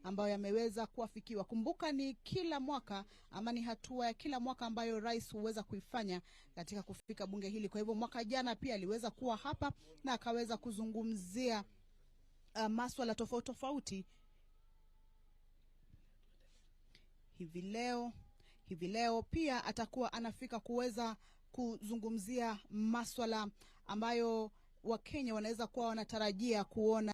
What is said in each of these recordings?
ambayo yameweza kuafikiwa. Kumbuka ni kila mwaka ama ni hatua ya kila mwaka ambayo rais huweza kuifanya katika kufika bunge hili. Kwa hivyo mwaka jana pia aliweza kuwa hapa na akaweza kuzungumzia masuala tofauti tofauti. Hivi leo pia atakuwa anafika kuweza kuzungumzia masuala ambayo Wakenya wanaweza kuwa wanatarajia kuona.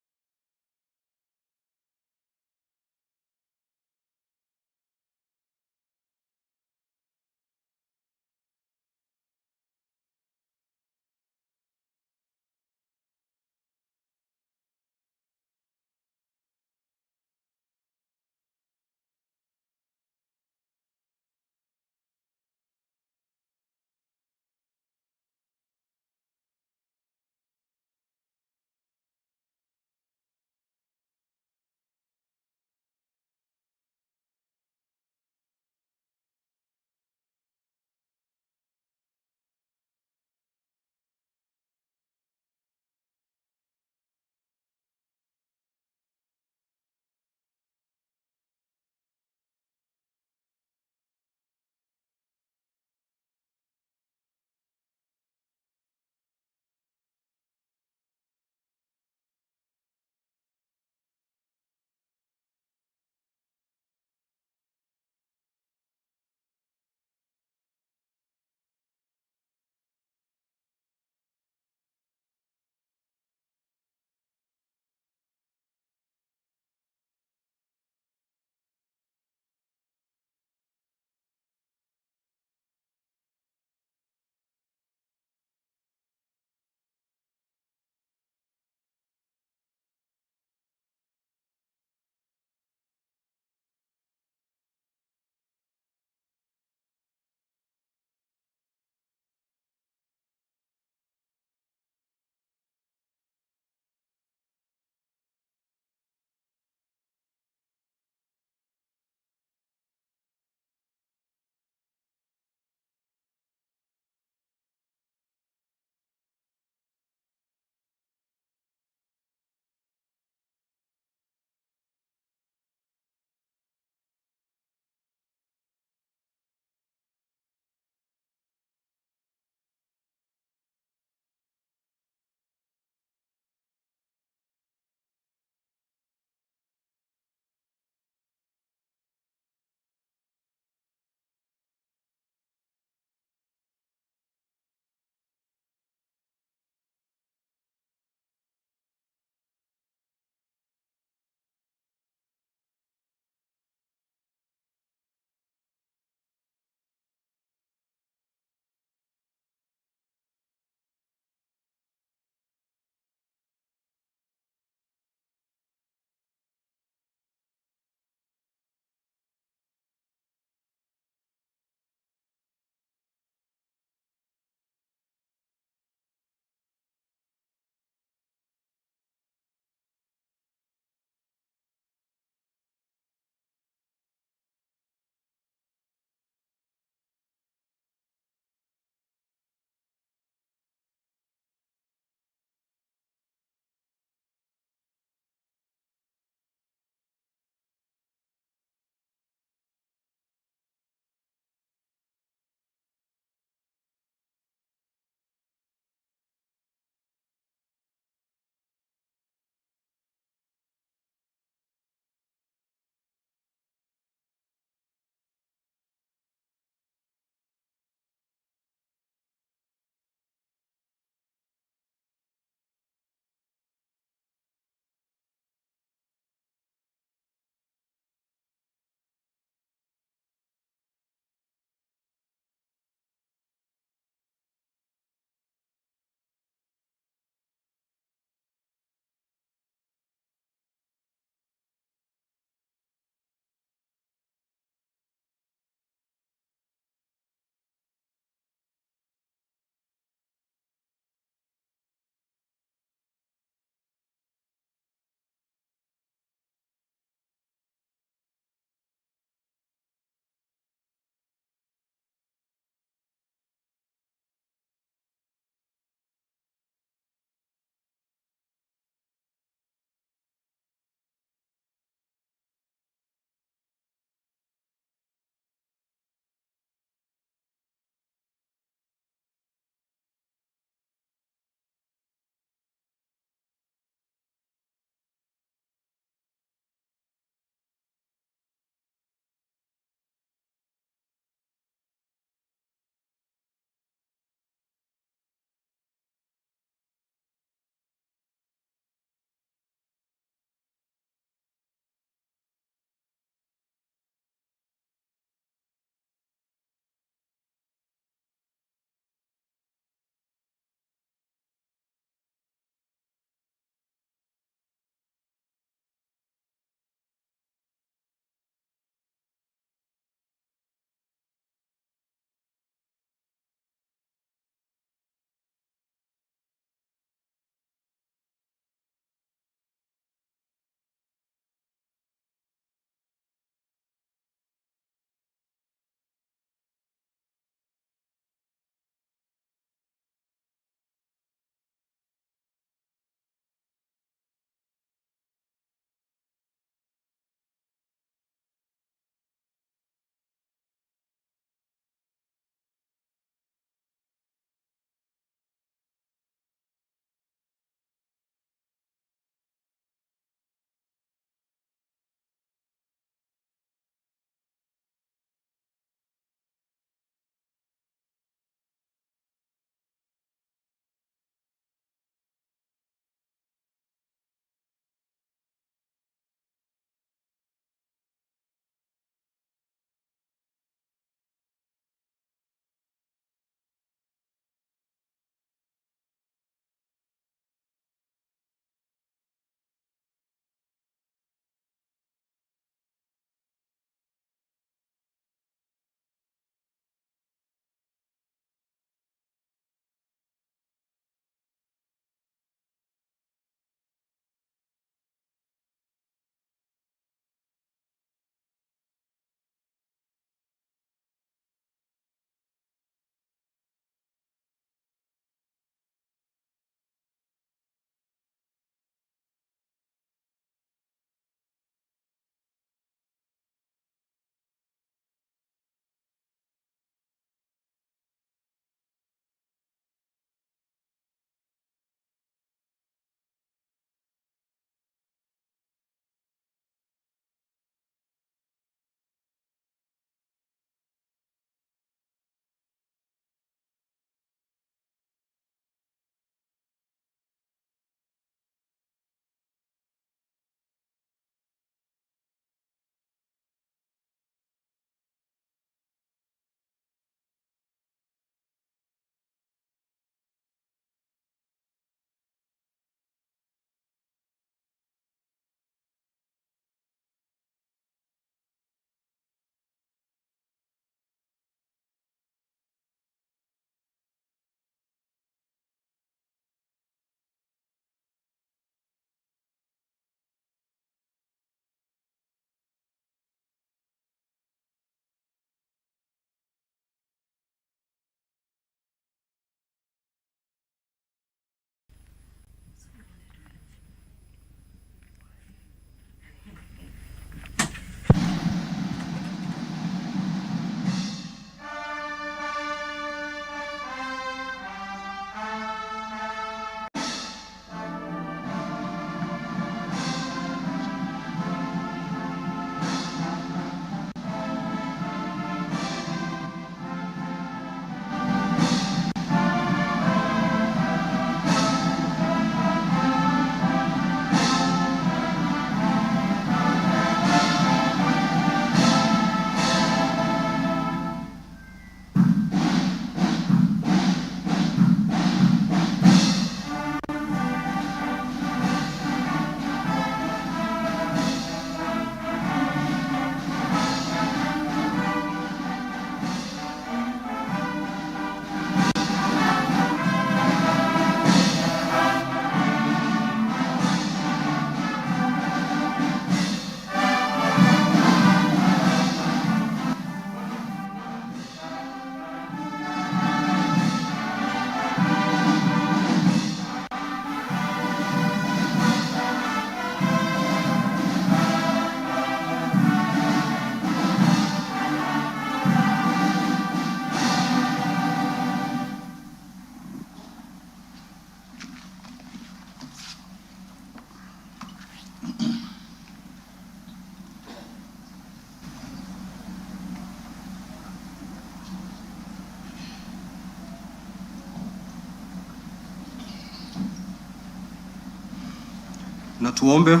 Na tuombe.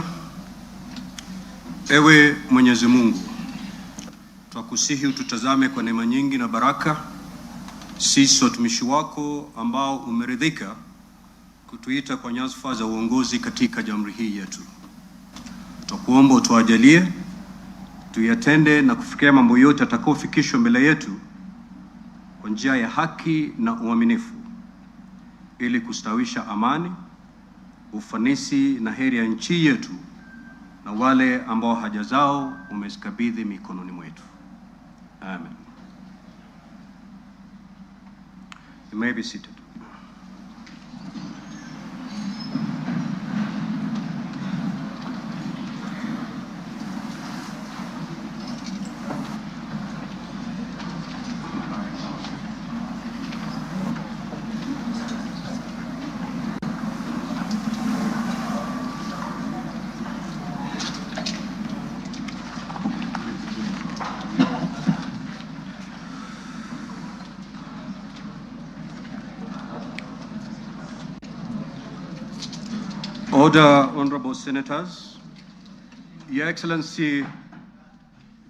Ewe Mwenyezi Mungu, twakusihi ututazame kwa neema nyingi na baraka, sisi watumishi wako ambao umeridhika kutuita kwa nyadhifa za uongozi katika jamhuri hii yetu. Twakuomba utuajalie tuyatende na kufikia mambo yote atakayofikishwa mbele yetu kwa njia ya haki na uaminifu, ili kustawisha amani, ufanisi na heri ya nchi yetu na wale ambao haja zao umezikabidhi mikononi mwetu. Amen. You may be seated. Order, Honorable Senators. Your Excellency,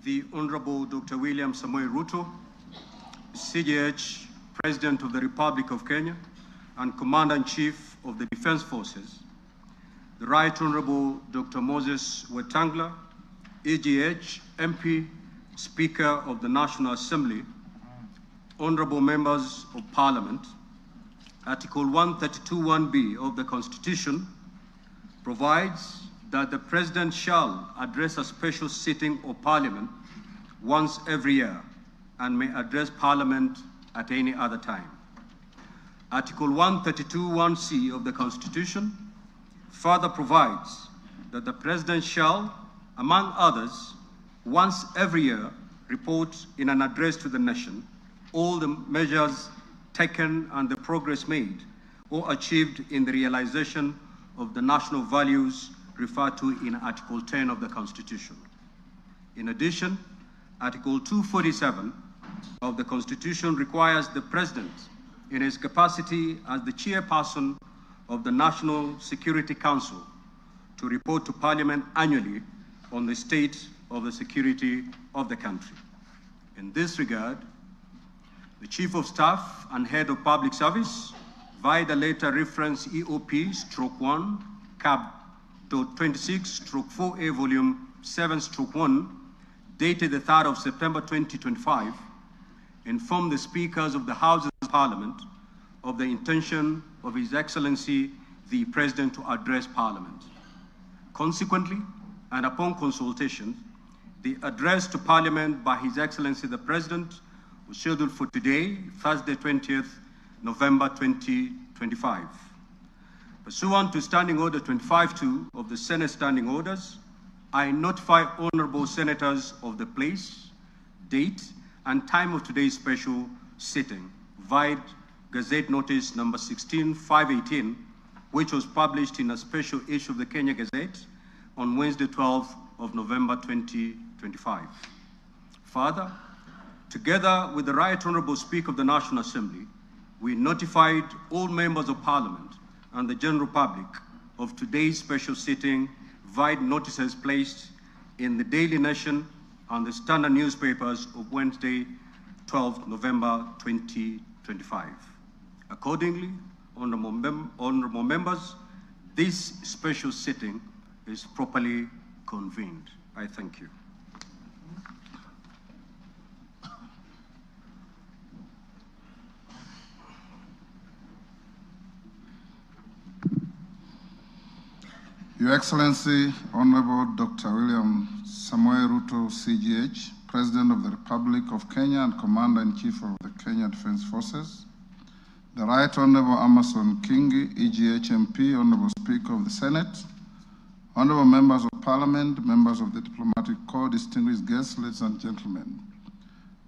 the Honorable Dr. William Samoei Ruto, CJH, President of the Republic of Kenya and Commander-in-Chief of the Defense Forces, the Right Honorable Dr. Moses Wetangula, EGH, MP, Speaker of the National Assembly, Honorable Members of Parliament, Article 132(1)(b) of the Constitution provides that the President shall address a special sitting of Parliament once every year and may address Parliament at any other time. Article 132(1)(c) of the Constitution further provides that the President shall, among others, once every year report in an address to the nation all the measures taken and the progress made or achieved in the realization of the national values referred to in Article 10 of the Constitution. In addition, Article 247 of the Constitution requires the President, in his capacity as the chairperson of the National Security Council, to report to Parliament annually on the state of the security of the country. In this regard, the Chief of Staff and Head of Public Service, via the letter reference EOP/1 Cap.26/4A Volume 7/1, dated the 3rd of September 2025, informed the Speakers of the Houses of Parliament of the intention of His Excellency the President to address Parliament. Consequently, and upon consultation, the address to Parliament by His Excellency the President was scheduled for today, Thursday, 20th November 2025. Pursuant to Standing Order 25(2) of the Senate Standing Orders, I notify honorable senators of the place, date, and time of today's special sitting via Gazette Notice number 16/518, which was published in a special issue of the Kenya Gazette on Wednesday, 12th of November 2025. Further, together with the Right Honorable Speaker of the National Assembly, we notified all members of Parliament and the general public of today's special sitting via notices placed in the Daily Nation and the Standard newspapers of Wednesday, 12th November 2025. Accordingly, honorable members, this special sitting is properly convened. I thank you. Your Excellency, Honorable Dr. William Samoei Ruto, CGH, President of the Republic of Kenya and Commander-in-Chief of the Kenya Defense Forces, the Right Honorable Amason Kingi, EGH MP, Honorable Speaker of the Senate, Honorable Members of Parliament, members of the Diplomatic Corps, distinguished guests, ladies and gentlemen.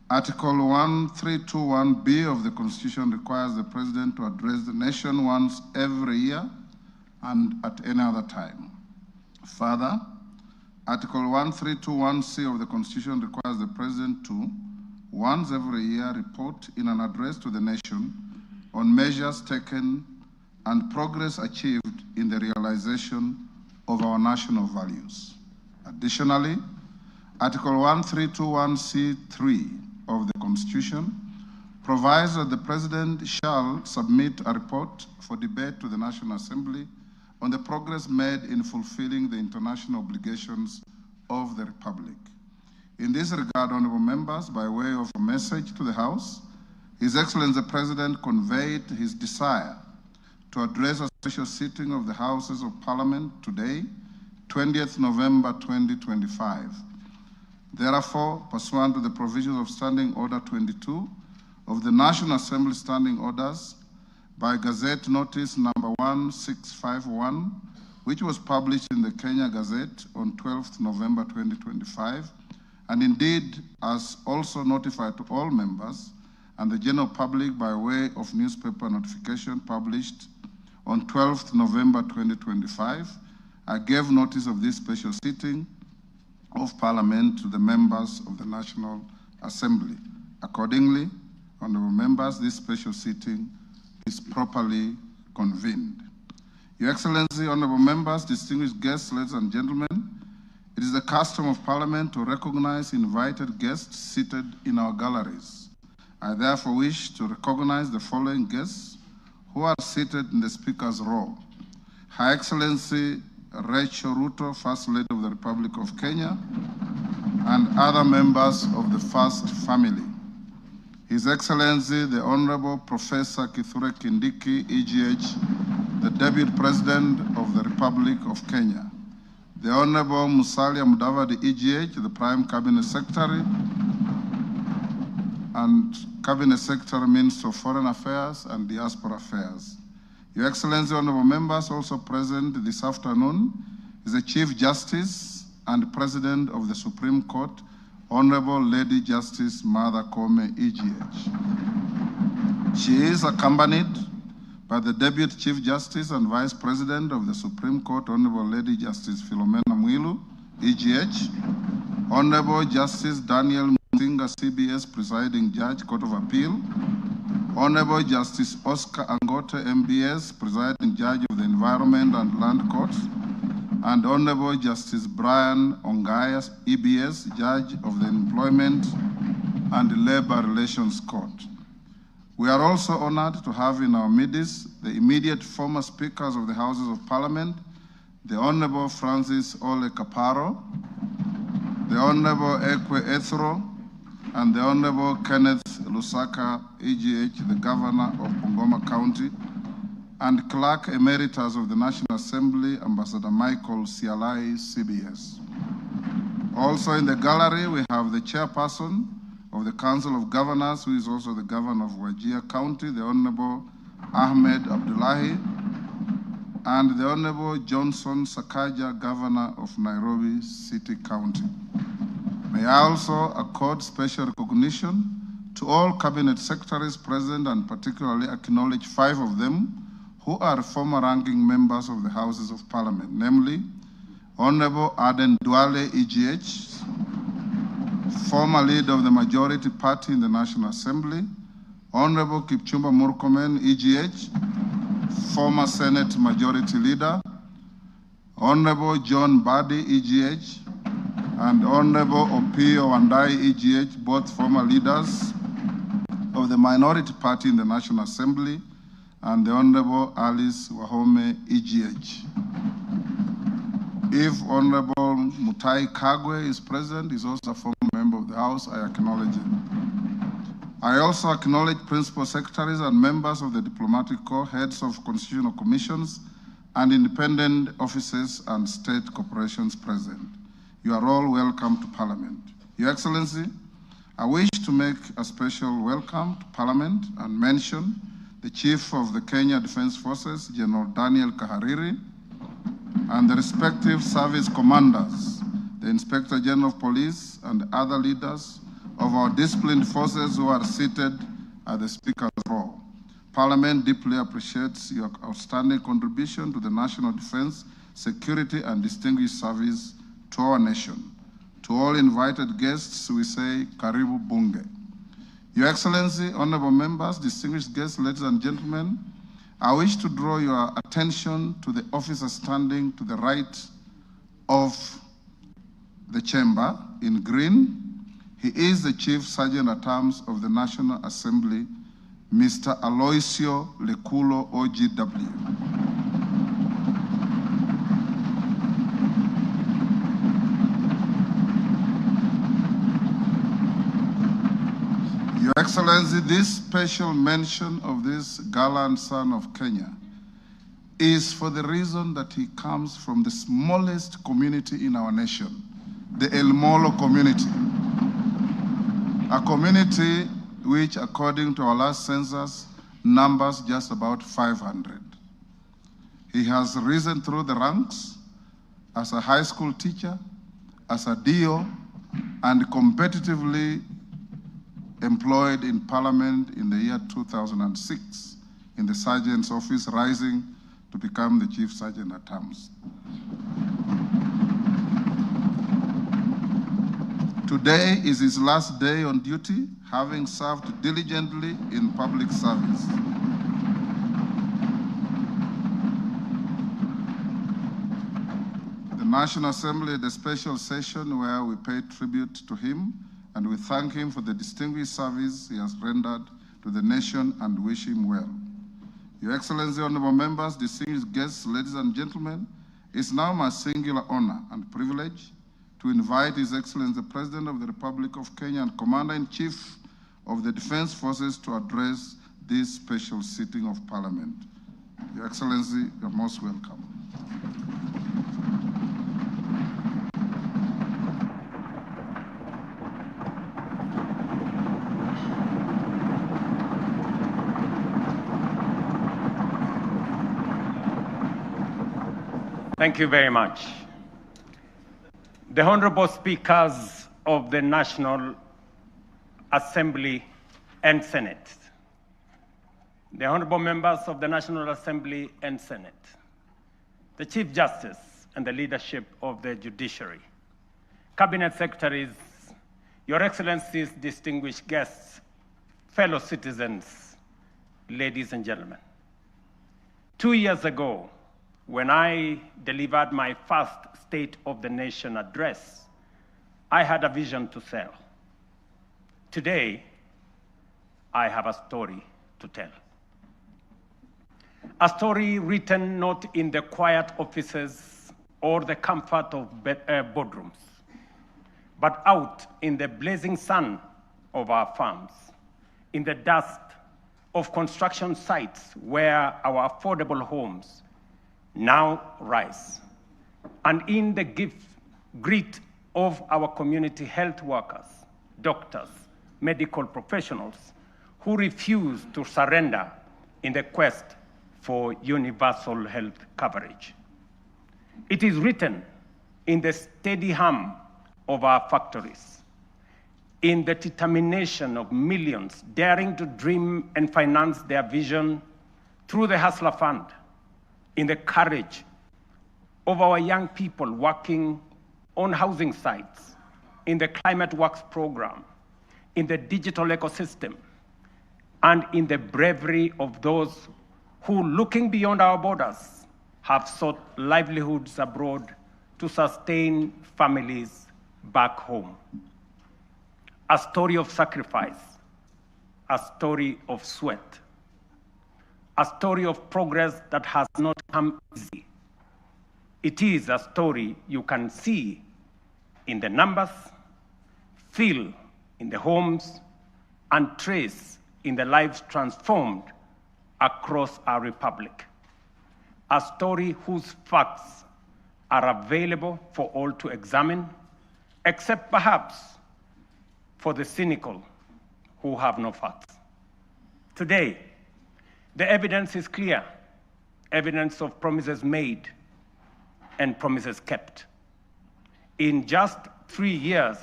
Article 1321(b) of the Constitution requires the President to address the nation once every year and at any other time. Further, Article 1321(c) of the Constitution requires the President to, once every year, report in an address to the nation on measures taken and progress achieved in the realization of our national values. Additionally, Article 1321C3 of the Constitution provides that the President shall submit a report for debate to the National Assembly on the progress made in fulfilling the international obligations of the Republic. In this regard, honorable members, by way of a message to the House, His Excellency the President conveyed his desire to address a special sitting of the Houses of Parliament today, 20th November 2025. Therefore, pursuant to the provisions of Standing Order 22 of the National Assembly Standing Orders, by Gazette Notice number 1651, which was published in the Kenya Gazette on 12th November 2025, and indeed as also notified to all members and the general public by way of newspaper notification published on 12th November 2025, I gave notice of this special sitting of Parliament to the members of the National Assembly. Accordingly, honorable members, this special sitting is properly convened. Your Excellency, honorable members, distinguished guests, ladies and gentlemen, it is the custom of Parliament to recognize invited guests seated in our galleries. I therefore wish to recognize the following guests who are seated in the Speaker's row. Her Excellency Rachel Ruto, First Lady of the Republic of Kenya, and other members of the First Family. His Excellency, the Honorable Professor Kithure Kindiki, EGH, the Deputy President of the Republic of Kenya. The Honorable Musalia Mudavadi, EGH, the Prime Cabinet Secretary, and Cabinet Secretary, Minister of Foreign Affairs and Diaspora Affairs. Your Excellency, honorable members, also present this afternoon is the Chief Justice and President of the Supreme Court, Honorable Lady Justice Martha Koome, EGH. She is accompanied by the Deputy Chief Justice and Vice President of the Supreme Court, Honorable Lady Justice Philomena Mwilu, EGH, Honorable Justice Daniel Musinga, CBS Presiding Judge, Court of Appeal, Honorable Justice Oscar Angote, MBS, Presiding Judge of the Environment and Land Court, and Honorable Justice Brian Ongaya, EBS, Judge of the Employment and Labor Relations Court. We are also honored to have in our midst the immediate former Speakers of the Houses of Parliament, the Honorable Francis Ole Kaparo, the Honorable Ekwe Ethro, and the Honorable Kenneth Lusaka, EGH, the Governor of Bungoma County, and Clerk Emeritus of the National Assembly, Ambassador Michael Sialai, CBS. Also in the gallery, we have the Chairperson of the Council of Governors, who is also the Governor of Wajir County, the Honorable Ahmed Abdullahi, and the Honorable Johnson Sakaja, Governor of Nairobi City County. May I also accord special recognition to all Cabinet Secretaries present and particularly acknowledge 5 of them who are former ranking members of the Houses of Parliament, namely Honorable Aden Duale, EGH, former leader of the Majority Party in the National Assembly, Honorable Kipchumba Murkomen, EGH, former Senate Majority Leader, Honorable John Badi, EGH, and Honorable Opio Wandai, EGH, both former leaders of the Minority Party in the National Assembly, and the Honorable Alice Wahome, EGH. If Honorable Mutai Kagwe is present, he's also a former member of the House, I acknowledge him. I also acknowledge Principal Secretaries and members of the Diplomatic Corps, heads of constitutional commissions, and independent offices and state corporations present. You are all welcome to Parliament. Your Excellency, I wish to make a special welcome to Parliament and mention the Chief of the Kenya Defense Forces, General Daniel Kahariri, and the respective service commanders, the Inspector General of Police, and other leaders of our disciplined forces who are seated at the Speaker's row. Parliament deeply appreciates your outstanding contribution to the national defense, security, and distinguished service to our nation. To all invited guests, we say, Karibu Bunge. Your Excellency, honorable members, distinguished guests, ladies and gentlemen, I wish to draw your attention to the officer standing to the right of the chamber in green. He is the Chief Sergeant at Arms of the National Assembly, Mr. Aloisio Lekulo, OGW. Your Excellency, this special mention of this gallant son of Kenya is for the reason that he comes from the smallest community in our nation, the El Molo community, a community which, according to our last census, numbers just about 500. He has risen through the ranks as a high school teacher, as a DO, and competitively employed in Parliament in the year 2006 in the Sergeant's office, rising to become the Chief Sergeant at Arms. Today is his last day on duty, having served diligently in public service. The National Assembly had a special session where we paid tribute to him, and we thank him for the distinguished service he has rendered to the nation and wish him well. Your Excellency, honorable members, distinguished guests, ladies and gentlemen, it's now my singular honor and privilege to invite His Excellency, the President of the Republic of Kenya and Commander-in-Chief of the Defense Forces to address this special sitting of Parliament. Your Excellency, you're most welcome. Thank you very much. The Honorable Speakers of the National Assembly and Senate, the Honorable Members of the National Assembly and Senate, the Chief Justice and the leadership of the judiciary, Cabinet Secretaries, Your Excellencies, distinguished guests, fellow citizens, ladies and gentlemen. 2 years ago, when I delivered my first State of the Nation address, I had a vision to sell. Today, I have a story to tell. A story written not in the quiet offices or the comfort of boardrooms, but out in the blazing sun of our farms, in the dust of construction sites where our affordable homes now rise, and in the grit of our community health workers, doctors, medical professionals who refuse to surrender in the quest for universal health coverage. It is written in the steady hum of our factories, in the determination of millions daring to dream and finance their vision through the Hustler Fund, in the courage of our young people working on housing sites, in the Climate Works program, in the digital ecosystem, and in the bravery of those who, looking beyond our borders, have sought livelihoods abroad to sustain families back home. A story of sacrifice, a story of sweat, a story of progress that has not come easy. It is a story you can see in the numbers, feel in the homes, and trace in the lives transformed across our republic. A story whose facts are available for all to examine, except perhaps for the cynical who have no facts. Today, the evidence is clear, evidence of promises made and promises kept. In just 3 years,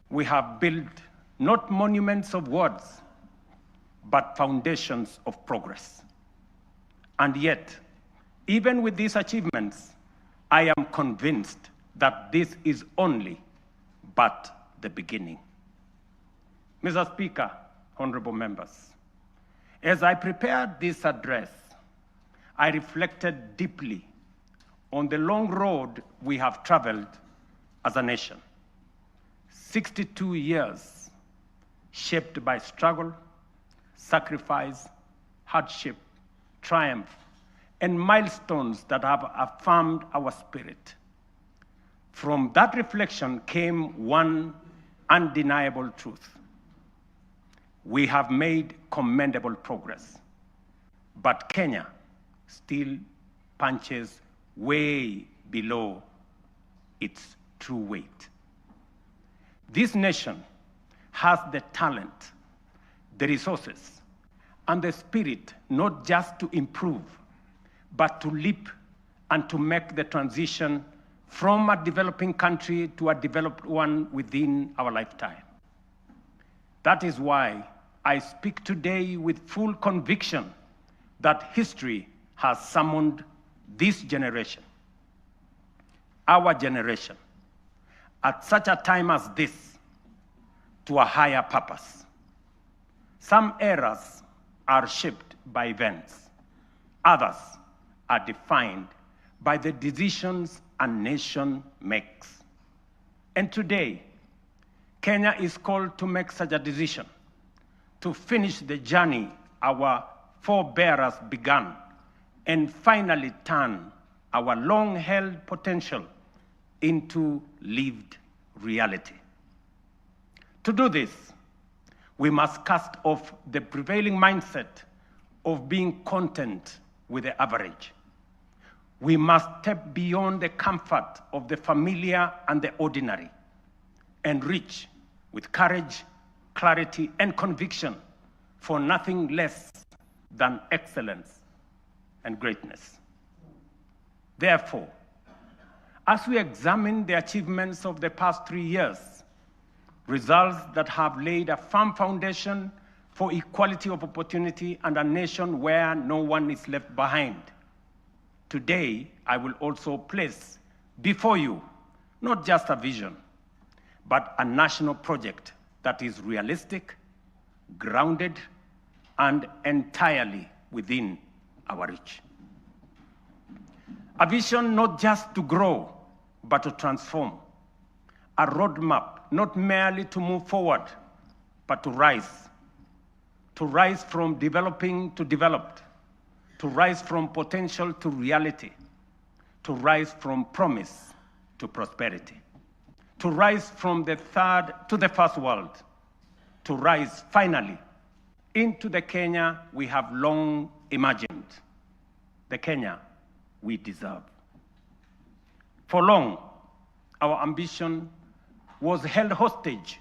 we have built not monuments of words, but foundations of progress. And yet, even with these achievements, I am convinced that this is only but the beginning. Mr. Speaker, honorable members, as I prepared this address, I reflected deeply on the long road we have traveled as a nation. 62 years shaped by struggle, sacrifice, hardship, triumph, and milestones that have affirmed our spirit. From that reflection came one undeniable truth. We have made commendable progress, but Kenya still punches way below its true weight. This nation has the talent, the resources, and the spirit not just to improve, but to leap and to make the transition from a developing country to a developed one within our lifetime. That is why I speak today with full conviction that history has summoned this generation, our generation, at such a time as this, to a higher purpose. Some eras are shaped by events. Others are defined by the decisions a nation makes. And today, Kenya is called to make such a decision, to finish the journey our forebears began, and finally turn our long-held potential into lived reality. To do this, we must cast off the prevailing mindset of being content with the average. We must step beyond the comfort of the familiar and the ordinary and reach with courage, clarity, and conviction for nothing less than excellence and greatness. Therefore, as we examine the achievements of the past 3 years, results that have laid a firm foundation for equality of opportunity and a nation where no one is left behind, today I will also place before you not just a vision, but a national project that is realistic, grounded, and entirely within our reach. A vision not just to grow, but to transform. A roadmap not merely to move forward, but to rise from developing to developed, to rise from potential to reality, to rise from promise to prosperity, to rise from the third to the first world, to rise finally into the Kenya we have long imagined, the Kenya we deserve. For long, our ambition was held hostage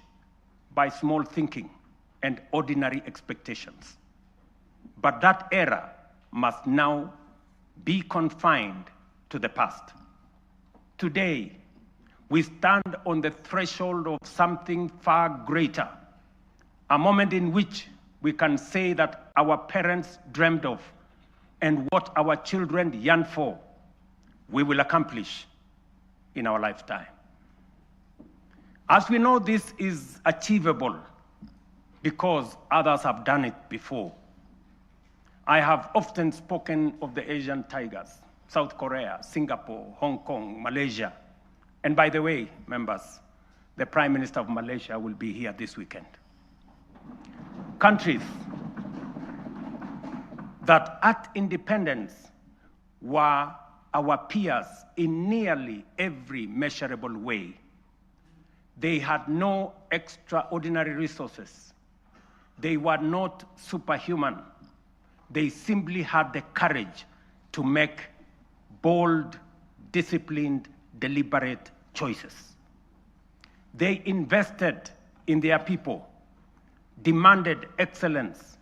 by small thinking and ordinary expectations. But that era must now be confined to the past. Today, we stand on the threshold of something far greater, a moment in which we can say that our parents dreamed of and what our children yearn for, we will accomplish in our lifetime. As we know, this is achievable because others have done it before. I have often spoken of the Asian tigers, South Korea, Singapore, Hong Kong, Malaysia. And by the way, members, the Prime Minister of Malaysia will be here this weekend. Countries that at independence were our peers in nearly every measurable way. They had no extraordinary resources. They were not superhuman. They simply had the courage to make bold, disciplined, deliberate choices. They invested in their people, demanded excellence,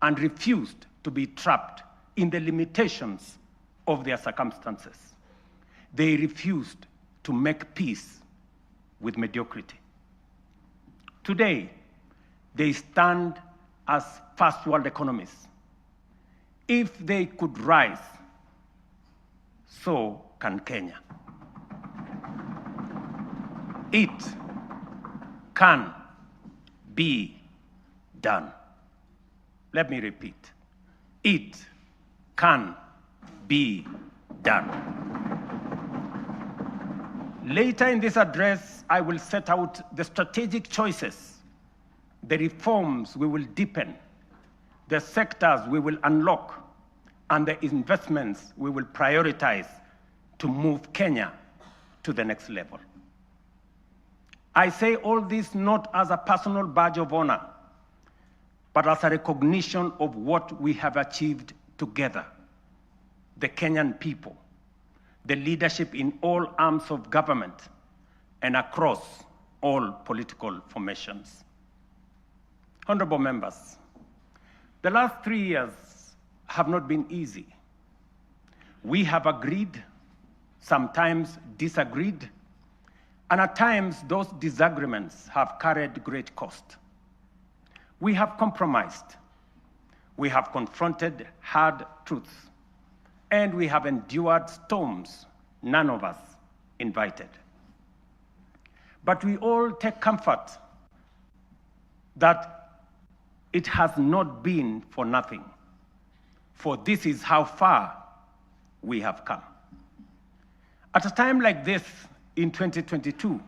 and refused to be trapped in the limitations of their circumstances. They refused to make peace with mediocrity. Today, they stand as first world economies. If they could rise, so can Kenya. It can be done. Let me repeat. It can be done. Later in this address, I will set out the strategic choices, the reforms we will deepen, the sectors we will unlock, and the investments we will prioritize to move Kenya to the next level. I say all this not as a personal badge of honor, but as a recognition of what we have achieved together, the Kenyan people, the leadership in all arms of government, and across all political formations. Honorable members, the last 3 years have not been easy. We have agreed, sometimes disagreed, and at times those disagreements have carried great cost. We have compromised, we have confronted hard truths, and we have endured storms none of us invited. But we all take comfort that it has not been for nothing, for this is how far we have come. At a time like this, in 2022,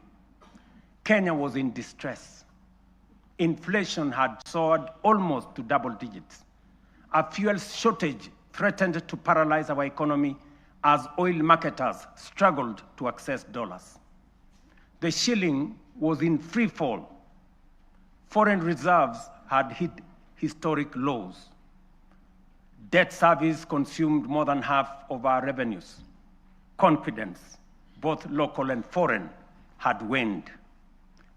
Kenya was in distress. Inflation had soared almost to double digits. A fuel shortage threatened to paralyze our economy as oil marketers struggled to access dollars. The shilling was in free fall. Foreign reserves had hit historic lows. Debt service consumed more than half of our revenues. Confidence, both local and foreign, had waned.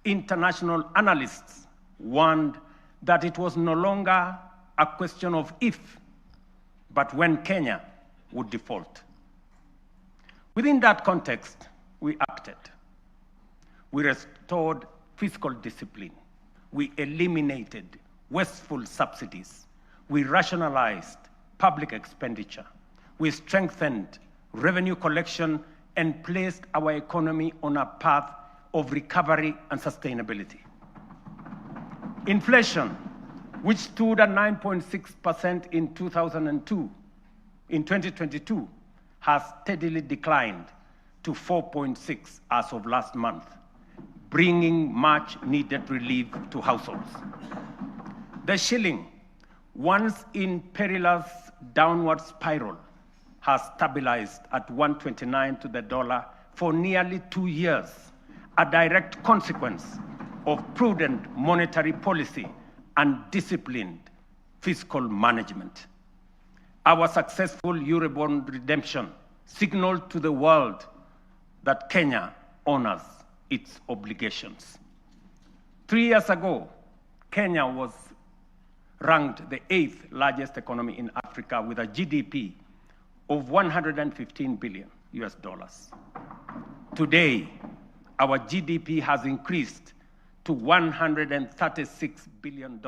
International analysts warned that it was no longer a question of if, but when Kenya would default. Within that context, we acted. We restored fiscal discipline. We eliminated wasteful subsidies. We rationalized public expenditure. We strengthened revenue collection and placed our economy on a path of recovery and sustainability. Inflation, which stood at 9.6% in 2002, in 2022, has steadily declined to 4.6% as of last month, bringing much needed relief to households. The shilling, once in perilous downward spiral, has stabilized at 129 to the dollar for nearly 2 years, a direct consequence of prudent monetary policy and disciplined fiscal management. Our successful Eurobond redemption signaled to the world that Kenya honors its obligations. 3 years ago, Kenya was ranked the 8th largest economy in Africa with a GDP of $115 billion US. Today, our GDP has increased to $136 billion,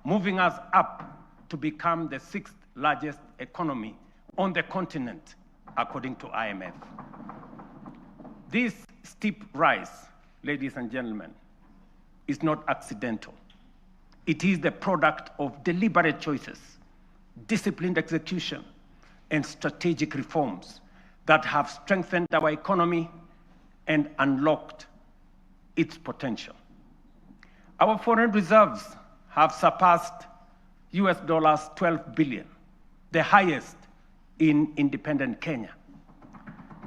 moving us up to become the 6th largest economy on the continent, according to IMF. This steep rise, ladies and gentlemen, is not accidental. It is the product of deliberate choices, disciplined execution, and strategic reforms that have strengthened our economy and unlocked its potential. Our foreign reserves have surpassed US dollars 12 billion, the highest in independent Kenya.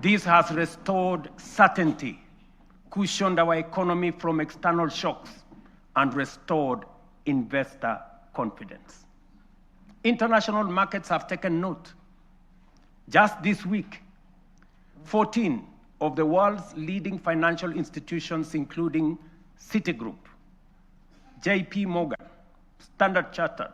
This has restored certainty, cushioned our economy from external shocks, and restored investor confidence. International markets have taken note. Just this week, 14 of the world's leading financial institutions, including Citigroup, JP Morgan, Standard Chartered,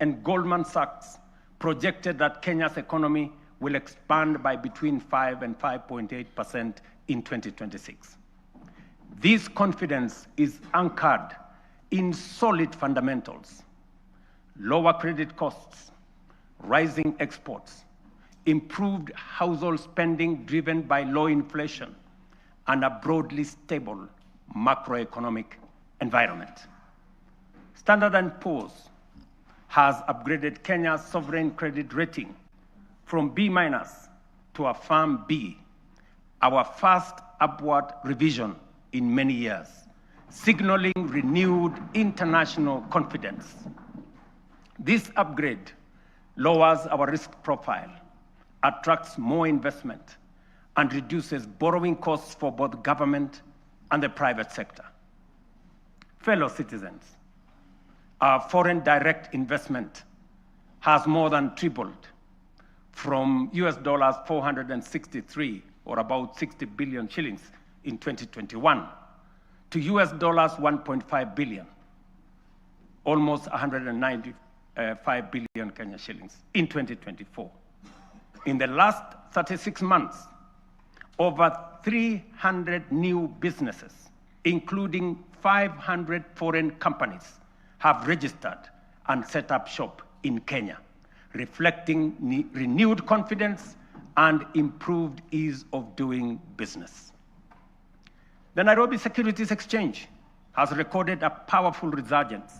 and Goldman Sachs, projected that Kenya's economy will expand by between 5 and 5.8% in 2026. This confidence is anchored in solid fundamentals: lower credit costs, rising exports, improved household spending driven by low inflation, and a broadly stable macroeconomic environment. Standard & Poor's has upgraded Kenya's sovereign credit rating from B- to a firm B, our first upward revision in many years, signaling renewed international confidence. This upgrade lowers our risk profile, attracts more investment, and reduces borrowing costs for both government and the private sector. Fellow citizens, our foreign direct investment has more than tripled from US dollars 463, or about 60 billion shillings in 2021, to US dollars 1.5 billion, almost 195 billion Kenya shillings in 2024. In the last 36 months, over 300 new businesses, including 500 foreign companies, have registered and set up shop in Kenya, reflecting renewed confidence and improved ease of doing business. The Nairobi Securities Exchange has recorded a powerful resurgence,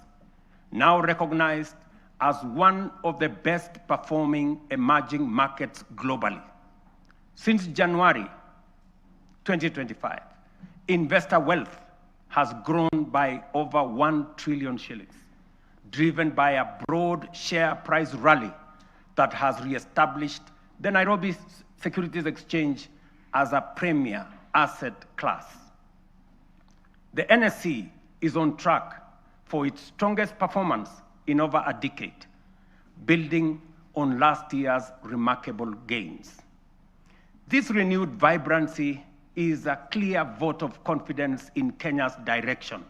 now recognized as one of the best performing emerging markets globally. Since January 2025, investor wealth has grown by over 1 trillion shillings, driven by a broad share price rally that has reestablished the Nairobi Securities Exchange as a premier asset class. The NSE is on track for its strongest performance in over a decade, building on last year's remarkable gains. This renewed vibrancy is a clear vote of confidence in Kenya's direction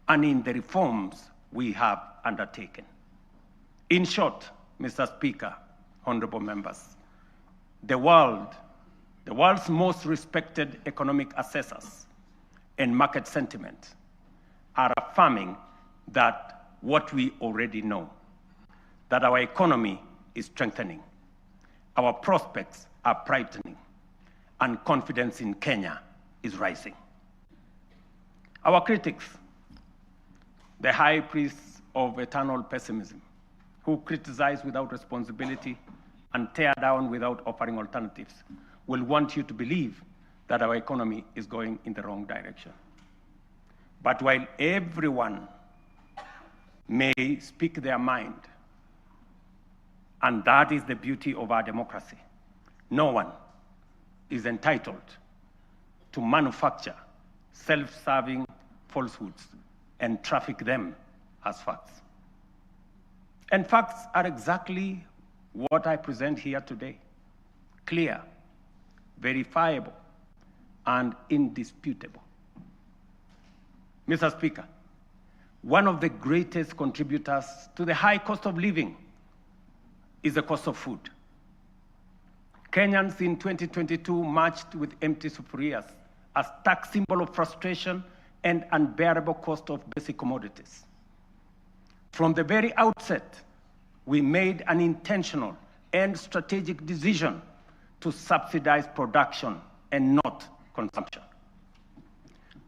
and in the reforms we have undertaken. In short, Mr. Speaker, honorable members, the world's most respected economic assessors and market sentiment are affirming that what we already know, that our economy is strengthening, our prospects are brightening, and confidence in Kenya is rising. Our critics, the high priests of eternal pessimism, who criticize without responsibility and tear down without offering alternatives, will want you to believe that our economy is going in the wrong direction. But while everyone may speak their mind, and that is the beauty of our democracy, no one is entitled to manufacture self-serving falsehoods and traffic them as facts. And facts are exactly what I present here today: clear, verifiable, and indisputable. Mr. Speaker, one of the greatest contributors to the high cost of living is the cost of food. Kenyans in 2022 marched with empty sufurias, a stark symbol of frustration and unbearable cost of basic commodities. From the very outset, we made an intentional and strategic decision to subsidize production and not consumption.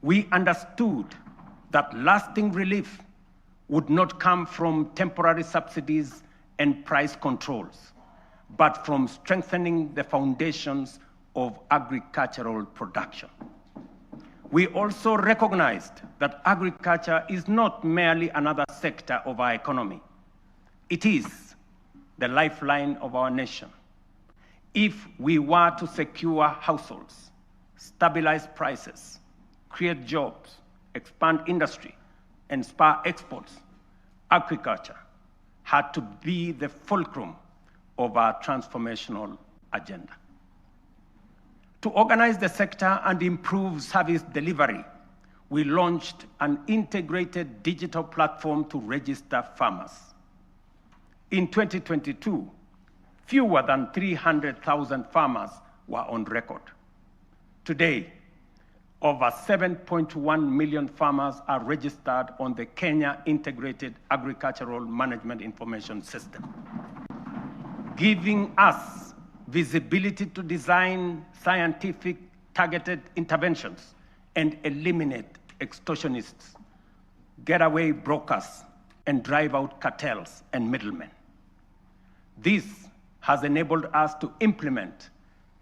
We understood that lasting relief would not come from temporary subsidies and price controls, but from strengthening the foundations of agricultural production. We also recognized that agriculture is not merely another sector of our economy. It is the lifeline of our nation. If we were to secure households, stabilize prices, create jobs, expand industry, and spur exports, agriculture had to be the fulcrum of our transformational agenda. To organize the sector and improve service delivery, we launched an integrated digital platform to register farmers. In 2022, fewer than 300,000 farmers were on record. Today, over 7.1 million farmers are registered on the Kenya Integrated Agricultural Management Information System, giving us visibility to design scientific targeted interventions and eliminate extortionists, getaway brokers, and drive out cartels and middlemen. This has enabled us to implement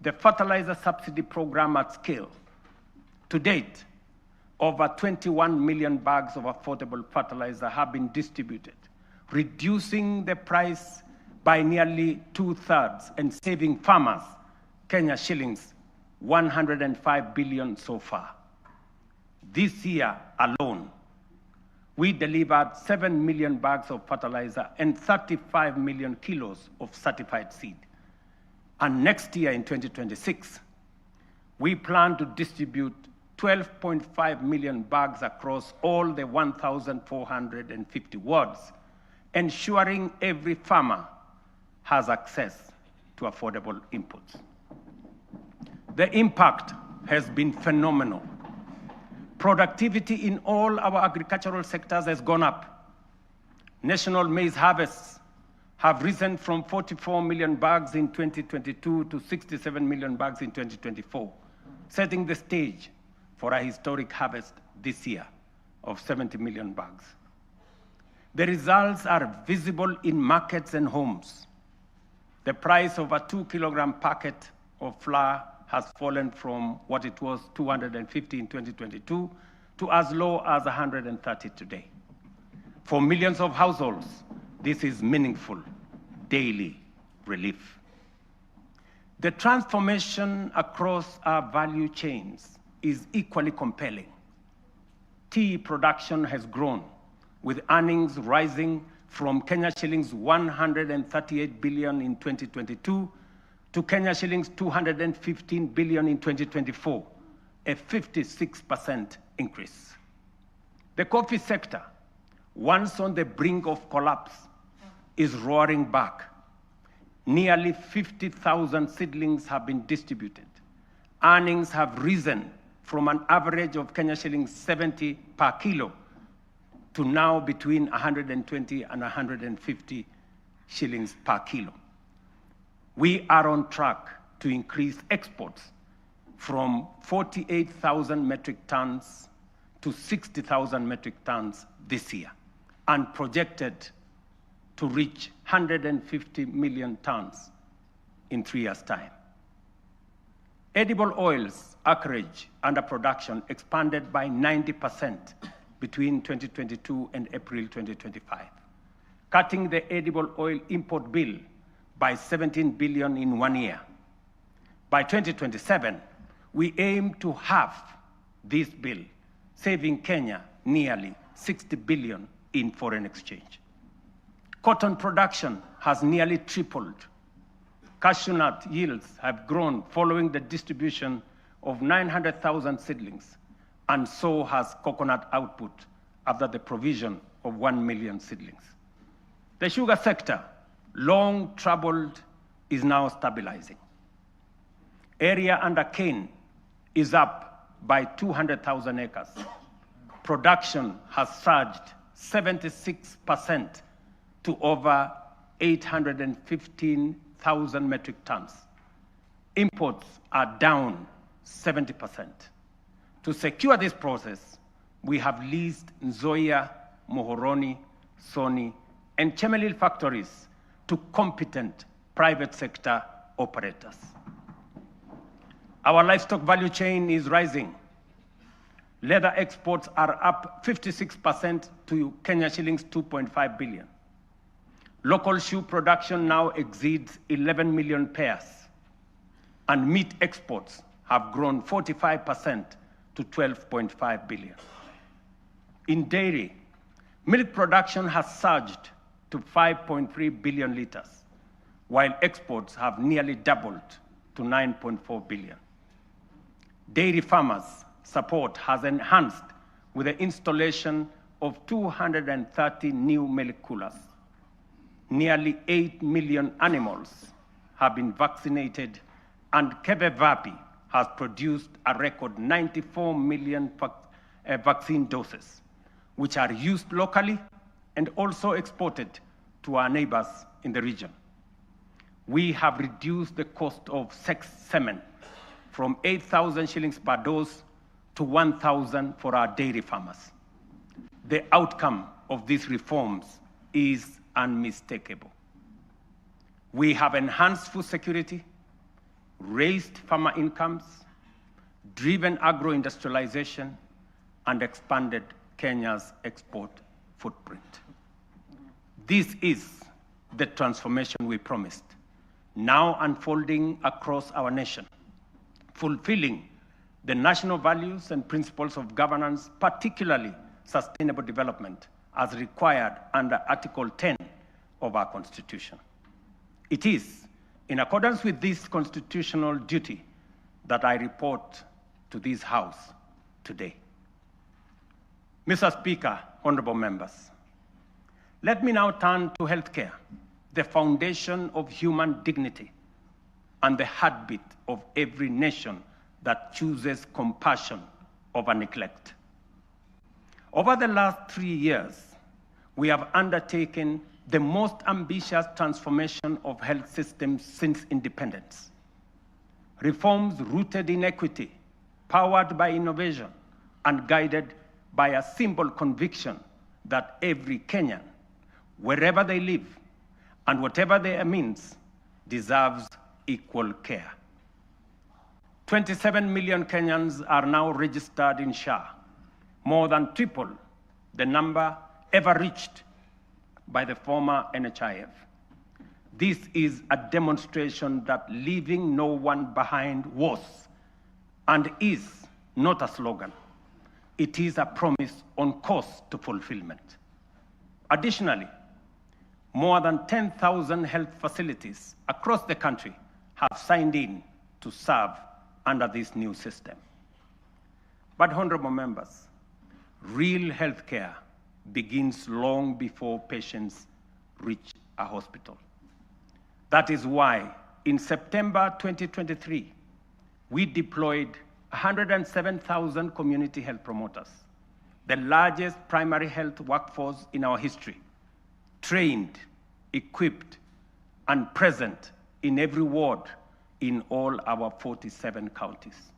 the fertilizer subsidy program at scale. To date, over 21 million bags of affordable fertilizer have been distributed, reducing the price by nearly 2/3 and saving farmers Kenya shillings 105 billion so far. This year alone, we delivered 7 million bags of fertilizer and 35 million kilos of certified seed. And next year in 2026, we plan to distribute 12.5 million bags across all the 1,450 wards, ensuring every farmer has access to affordable inputs. The impact has been phenomenal. Productivity in all our agricultural sectors has gone up. National maize harvests have risen from 44 million bags in 2022 to 67 million bags in 2024, setting the stage for a historic harvest this year of 70 million bags. The results are visible in markets and homes. The price of a 2-kilogram packet of flour has fallen from what it was 250 in 2022 to as low as 130 today. For millions of households, this is meaningful daily relief. The transformation across our value chains is equally compelling. Tea production has grown, with earnings rising from Kenya shillings 138 billion in 2022 to Kenya shillings 215 billion in 2024, a 56% increase. The coffee sector, once on the brink of collapse, is roaring back. Nearly 50,000 seedlings have been distributed. Earnings have risen from an average of Kenya shillings 70 per kilo to now between 120 and 150 shillings per kilo. We are on track to increase exports from 48,000 metric tons to 60,000 metric tons this year, and projected to reach 150 million tons in 3 years' time. Edible oils acreage under production expanded by 90% between 2022 and April 2025, cutting the edible oil import bill by 17 billion in 1 year. By 2027, we aim to halve this bill, saving Kenya nearly 60 billion in foreign exchange. Cotton production has nearly tripled. Cashew nut yields have grown following the distribution of 900,000 seedlings, and so has coconut output after the provision of 1 million seedlings. The sugar sector, long troubled, is now stabilizing. Area under cane is up by 200,000 acres. Production has surged 76% to over 815,000 metric tons. Imports are down 70%. To secure this process, we have leased Nzoia, Muhoroni, Sony, and Chemelil factories to competent private sector operators. Our livestock value chain is rising. Leather exports are up 56% to Kenya shillings 2.5 billion. Local shoe production now exceeds 11 million pairs, and meat exports have grown 45% to 12.5 billion. In dairy, milk production has surged to 5.3 billion liters, while exports have nearly doubled to 9.4 billion. Dairy farmers' support has enhanced with the installation of 230 new milk coolers. Nearly 8 million animals have been vaccinated, and Kevevapi has produced a record 94 million vaccine doses, which are used locally and also exported to our neighbors in the region. We have reduced the cost of sex semen from 8,000 shillings per dose to 1,000 for our dairy farmers. The outcome of these reforms is unmistakable. We have enhanced food security, raised farmer incomes, driven agro-industrialization, and expanded Kenya's export footprint. This is the transformation we promised, now unfolding across our nation, fulfilling the national values and principles of governance, particularly sustainable development, as required under Article 10 of our Constitution. It is in accordance with this constitutional duty that I report to this House today. Mr. Speaker, honorable members, let me now turn to healthcare, the foundation of human dignity and the heartbeat of every nation that chooses compassion over neglect. Over the last 3 years, we have undertaken the most ambitious transformation of health systems since independence. Reforms rooted in equity, powered by innovation, and guided by a simple conviction that every Kenyan, wherever they live and whatever their means, deserves equal care. 27 million Kenyans are now registered in SHA, more than triple the number ever reached by the former NHIF. This is a demonstration that leaving no one behind was and is not a slogan. It is a promise on course to fulfillment. Additionally, more than 10,000 health facilities across the country have signed in to serve under this new system. But honorable members, real health care begins long before patients reach a hospital. That is why in September 2023, we deployed 107,000 community health promoters, the largest primary health workforce in our history, trained, equipped, and present in every ward in all our 47 counties.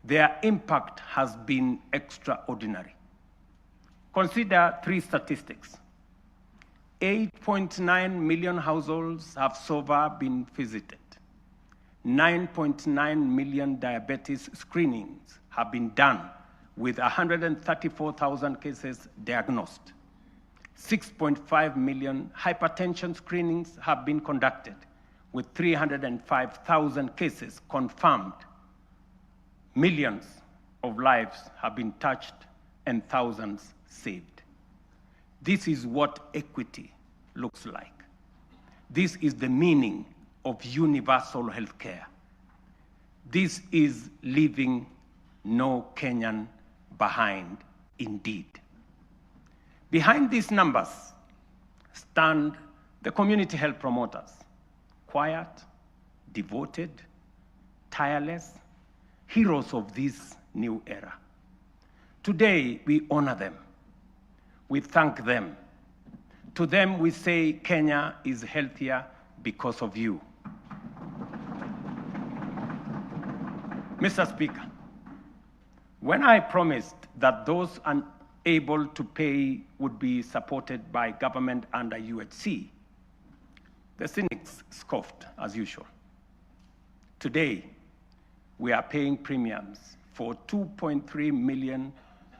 Their impact has been extraordinary. Consider 3 statistics. 8.9 million households have so far been visited. 9.9 million diabetes screenings have been done with 134,000 cases diagnosed. 6.5 million hypertension screenings have been conducted with 305,000 cases confirmed. Millions of lives have been touched and thousands saved. This is what equity looks like. This is the meaning of universal health care. This is leaving no Kenyan behind indeed. Behind these numbers stand the community health promoters, quiet, devoted, tireless, heroes of this new era. Today, we honor them. We thank them. To them, we say Kenya is healthier because of you. Mr. Speaker, when I promised that those unable to pay would be supported by government under UHC, the cynics scoffed as usual. Today, we are paying premiums for 2.3 million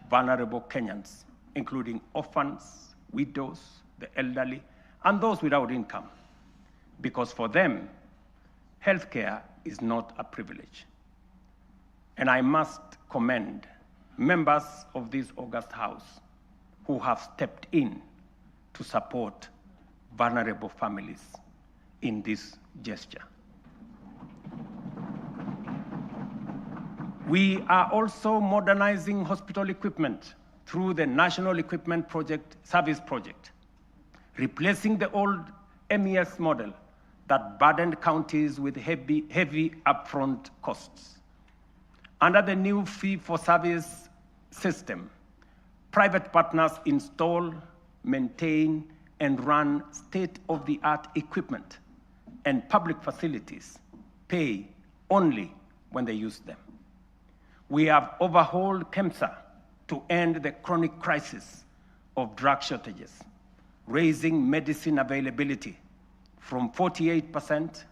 vulnerable Kenyans, including orphans, widows, the elderly, and those without income. Because for them, healthcare is not a privilege. And I must commend members of this august House who have stepped in to support vulnerable families in this gesture. We are also modernizing hospital equipment through the National Equipment Project Service Project, replacing the old MES model that burdened counties with heavy upfront costs. Under the new fee-for-service system, private partners install, maintain, and run state-of-the-art equipment, and public facilities pay only when they use them. We have overhauled KEMSA to end the chronic crisis of drug shortages, raising medicine availability from 48%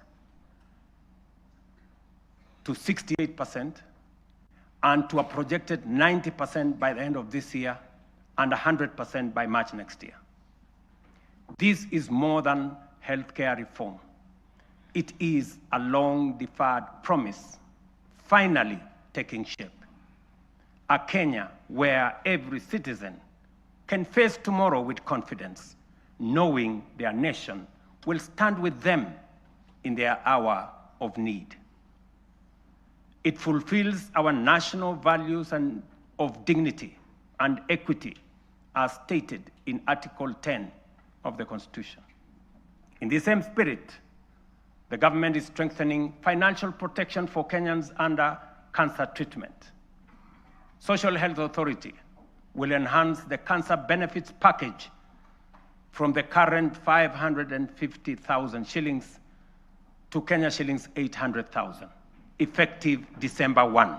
to 68%, and to a projected 90% by the end of this year and 100% by March next year. This is more than healthcare reform. It is a long-deferred promise finally taking shape. A Kenya where every citizen can face tomorrow with confidence, knowing their nation will stand with them in their hour of need. It fulfills our national values and of dignity and equity as stated in Article 10 of the Constitution. In the same spirit, the government is strengthening financial protection for Kenyans under cancer treatment. Social Health Authority will enhance the cancer benefits package from the current 550,000 shillings to Kenya shillings 800,000, effective December 1.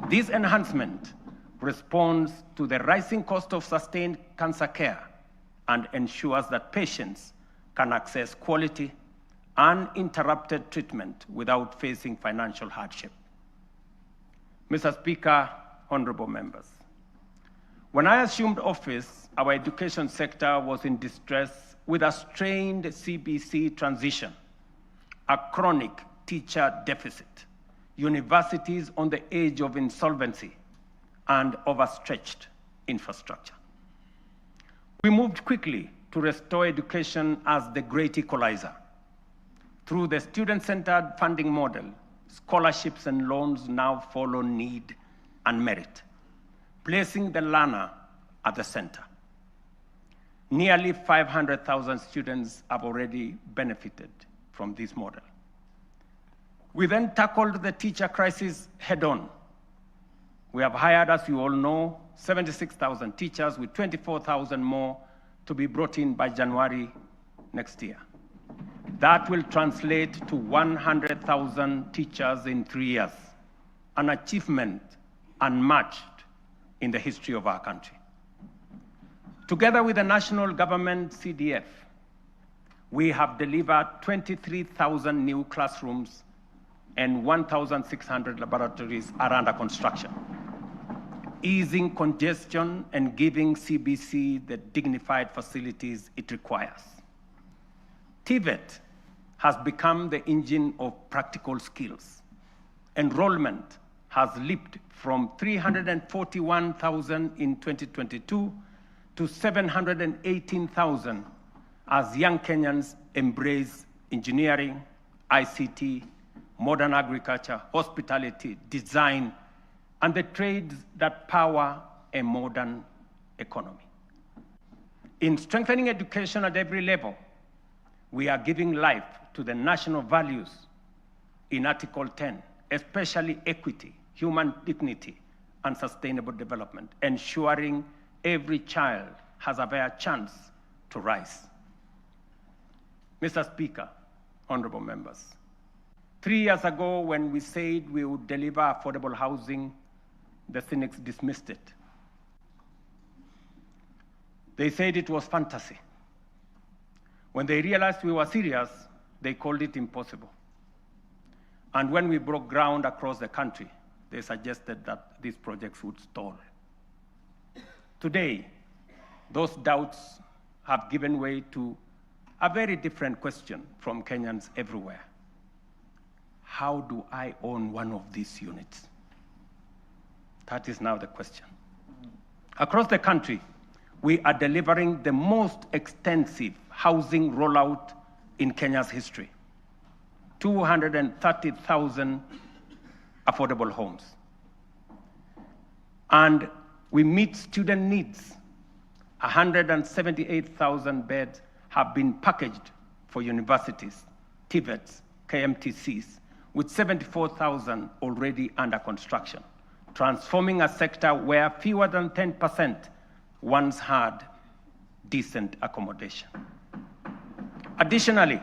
This enhancement responds to the rising cost of sustained cancer care and ensures that patients can access quality, uninterrupted treatment without facing financial hardship. Mr. Speaker, honorable members, when I assumed office, our education sector was in distress with a strained CBC transition, a chronic teacher deficit, universities on the edge of insolvency, and overstretched infrastructure. We moved quickly to restore education as the great equalizer. Through the student-centered funding model, scholarships and loans now follow need and merit, placing the learner at the center. Nearly 500,000 students have already benefited from this model. We then tackled the teacher crisis head-on. We have hired, as you all know, 76,000 teachers with 24,000 more to be brought in by January next year. That will translate to 100,000 teachers in 3 years, an achievement unmatched in the history of our country. Together with the national government CDF, we have delivered 23,000 new classrooms and 1,600 laboratories are under construction, easing congestion and giving CBC the dignified facilities it requires. TVET has become the engine of practical skills. Enrollment has leaped from 341,000 in 2022 to 718,000 as young Kenyans embrace engineering, ICT, modern agriculture, hospitality, design, and the trades that power a modern economy. In strengthening education at every level, we are giving life to the national values in Article 10, especially equity, human dignity, and sustainable development, ensuring every child has a fair chance to rise. Mr. Speaker, honorable members, 3 years ago when we said we would deliver affordable housing, the cynics dismissed it. They said it was fantasy. When they realized we were serious, they called it impossible. And when we broke ground across the country, they suggested that these projects would stall. Today, those doubts have given way to a very different question from Kenyans everywhere. How do I own one of these units? That is now the question. Across the country, we are delivering the most extensive housing rollout in Kenya's history. 230,000 affordable homes. And we meet student needs. 178,000 beds have been packaged for universities, TVETs, KMTCs, with 74,000 already under construction, transforming a sector where fewer than 10% once had decent accommodation. Additionally,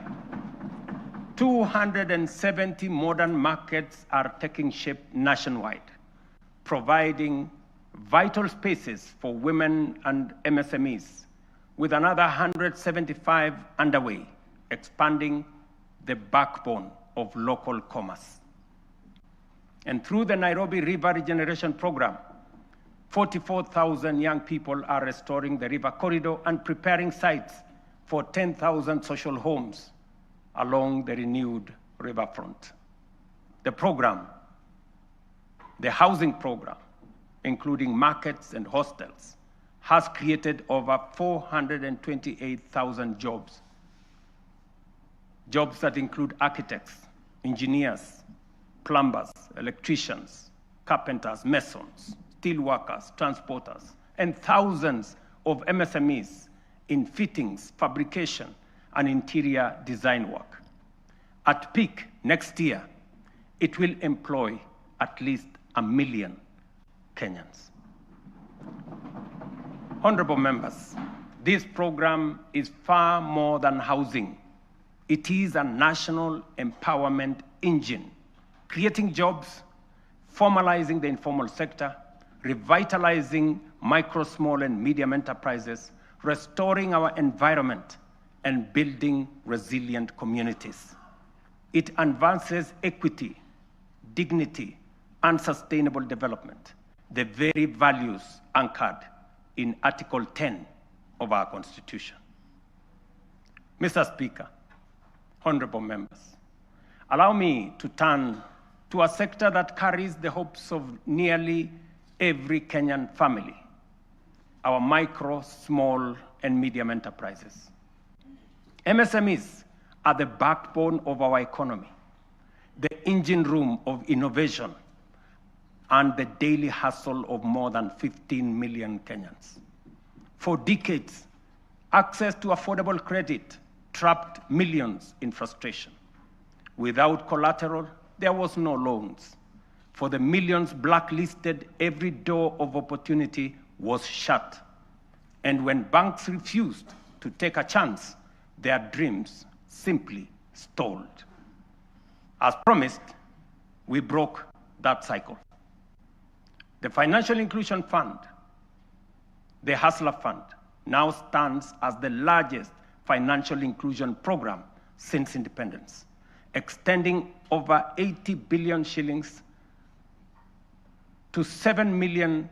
270 modern markets are taking shape nationwide, providing vital spaces for women and MSMEs, with another 175 underway, expanding the backbone of local commerce. And through the Nairobi River Regeneration Program, 44,000 young people are restoring the river corridor and preparing sites for 10,000 social homes along the renewed riverfront. The program, the housing program, including markets and hostels, has created over 428,000 jobs. Jobs that include architects, engineers, plumbers, electricians, carpenters, masons, steel workers, transporters, and thousands of MSMEs in fittings, fabrication, and interior design work. At peak next year, it will employ at least 1 million Kenyans. Honorable members, this program is far more than housing. It is a national empowerment engine, creating jobs, formalizing the informal sector, revitalizing micro, small, and medium enterprises, restoring our environment, and building resilient communities. It advances equity, dignity, and sustainable development, the very values anchored in Article 10 of our Constitution. Mr. Speaker, honorable members, allow me to turn to a sector that carries the hopes of nearly every Kenyan family, our micro, small, and medium enterprises. MSMEs are the backbone of our economy, the engine room of innovation, and the daily hustle of more than 15 million Kenyans. For decades, access to affordable credit trapped millions in frustration. Without collateral, there was no loans. For the millions blacklisted, every door of opportunity was shut. And when banks refused to take a chance, their dreams simply stalled. As promised, we broke that cycle. The Financial Inclusion Fund, the Hustler Fund, now stands as the largest financial inclusion program since independence, extending over 80 billion shillings to 7 million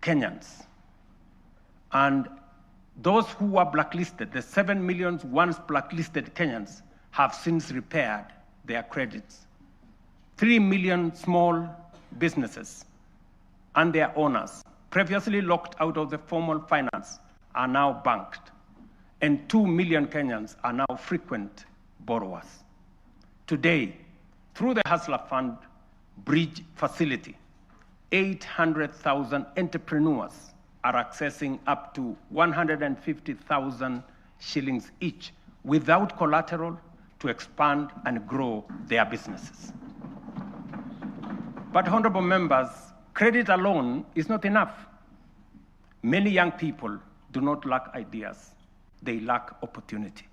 Kenyans. And those who were blacklisted, the 7 million once blacklisted Kenyans, have since repaired their credits. 3 million small businesses and their owners, previously locked out of the formal finance, are now banked. And 2 million Kenyans are now frequent borrowers. Today, through the Hustler Fund Bridge Facility, 800,000 entrepreneurs are accessing up to 150,000 shillings each without collateral to expand and grow their businesses. But honorable members, credit alone is not enough. Many young people do not lack ideas, they lack opportunity.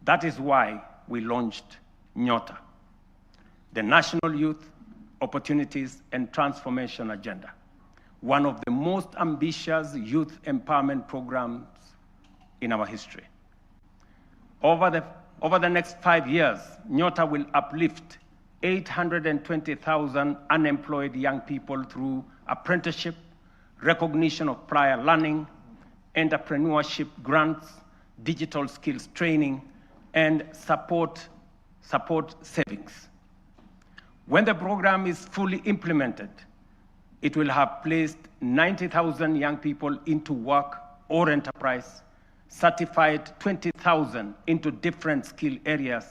That is why we launched Nyota, the National Youth Opportunities and Transformation Agenda, one of the most ambitious youth empowerment programs in our history. Over the next 5 years, Nyota will uplift 820,000 unemployed young people through apprenticeship, recognition of prior learning, entrepreneurship grants, digital skills training, and support savings. When the program is fully implemented, it will have placed 90,000 young people into work or enterprise, certified 20,000 into different skill areas,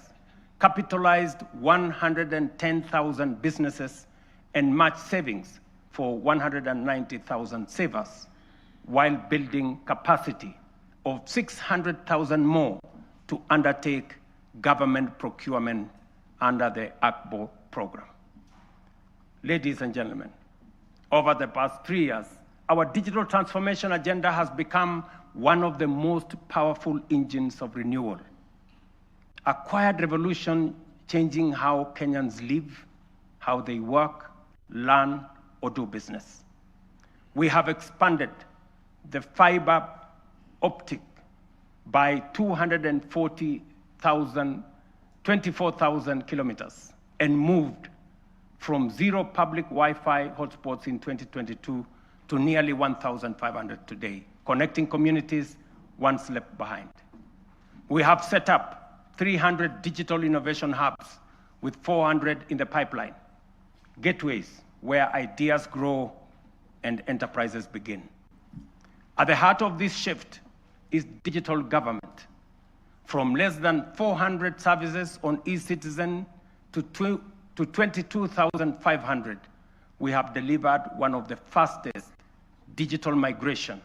capitalized 110,000 businesses, and matched savings for 190,000 savers, while building capacity of 600,000 more to undertake government procurement under the ACBO program. Ladies and gentlemen, over the past 3 years, our digital transformation agenda has become one of the most powerful engines of renewal. A quiet revolution changing how Kenyans live, how they work, learn, or do business. We have expanded the fiber optic by 24,000 kilometers and moved from 0 public Wi-Fi hotspots in 2022 to nearly 1,500 today, connecting communities once left behind. We have set up 300 digital innovation hubs with 400 in the pipeline, gateways where ideas grow and enterprises begin. At the heart of this shift is digital government. From less than 400 services on eCitizen to 22,500, we have delivered one of the fastest digital migration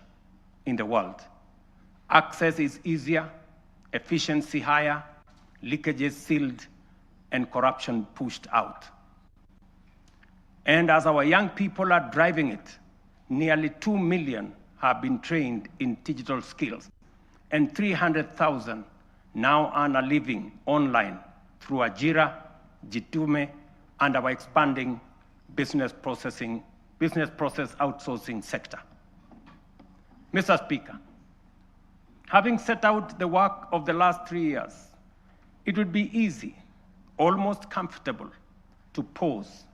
in the world. Access is easier, efficiency higher, leakages sealed, and corruption pushed out. And as our young people are driving it, nearly 2 million have been trained in digital skills, and 300,000 now earn a living online through Ajira, Jitume, and our expanding business process outsourcing sector. Mr. Speaker, having set out the work of the last 3 years, it would be easy, almost comfortable, to pause,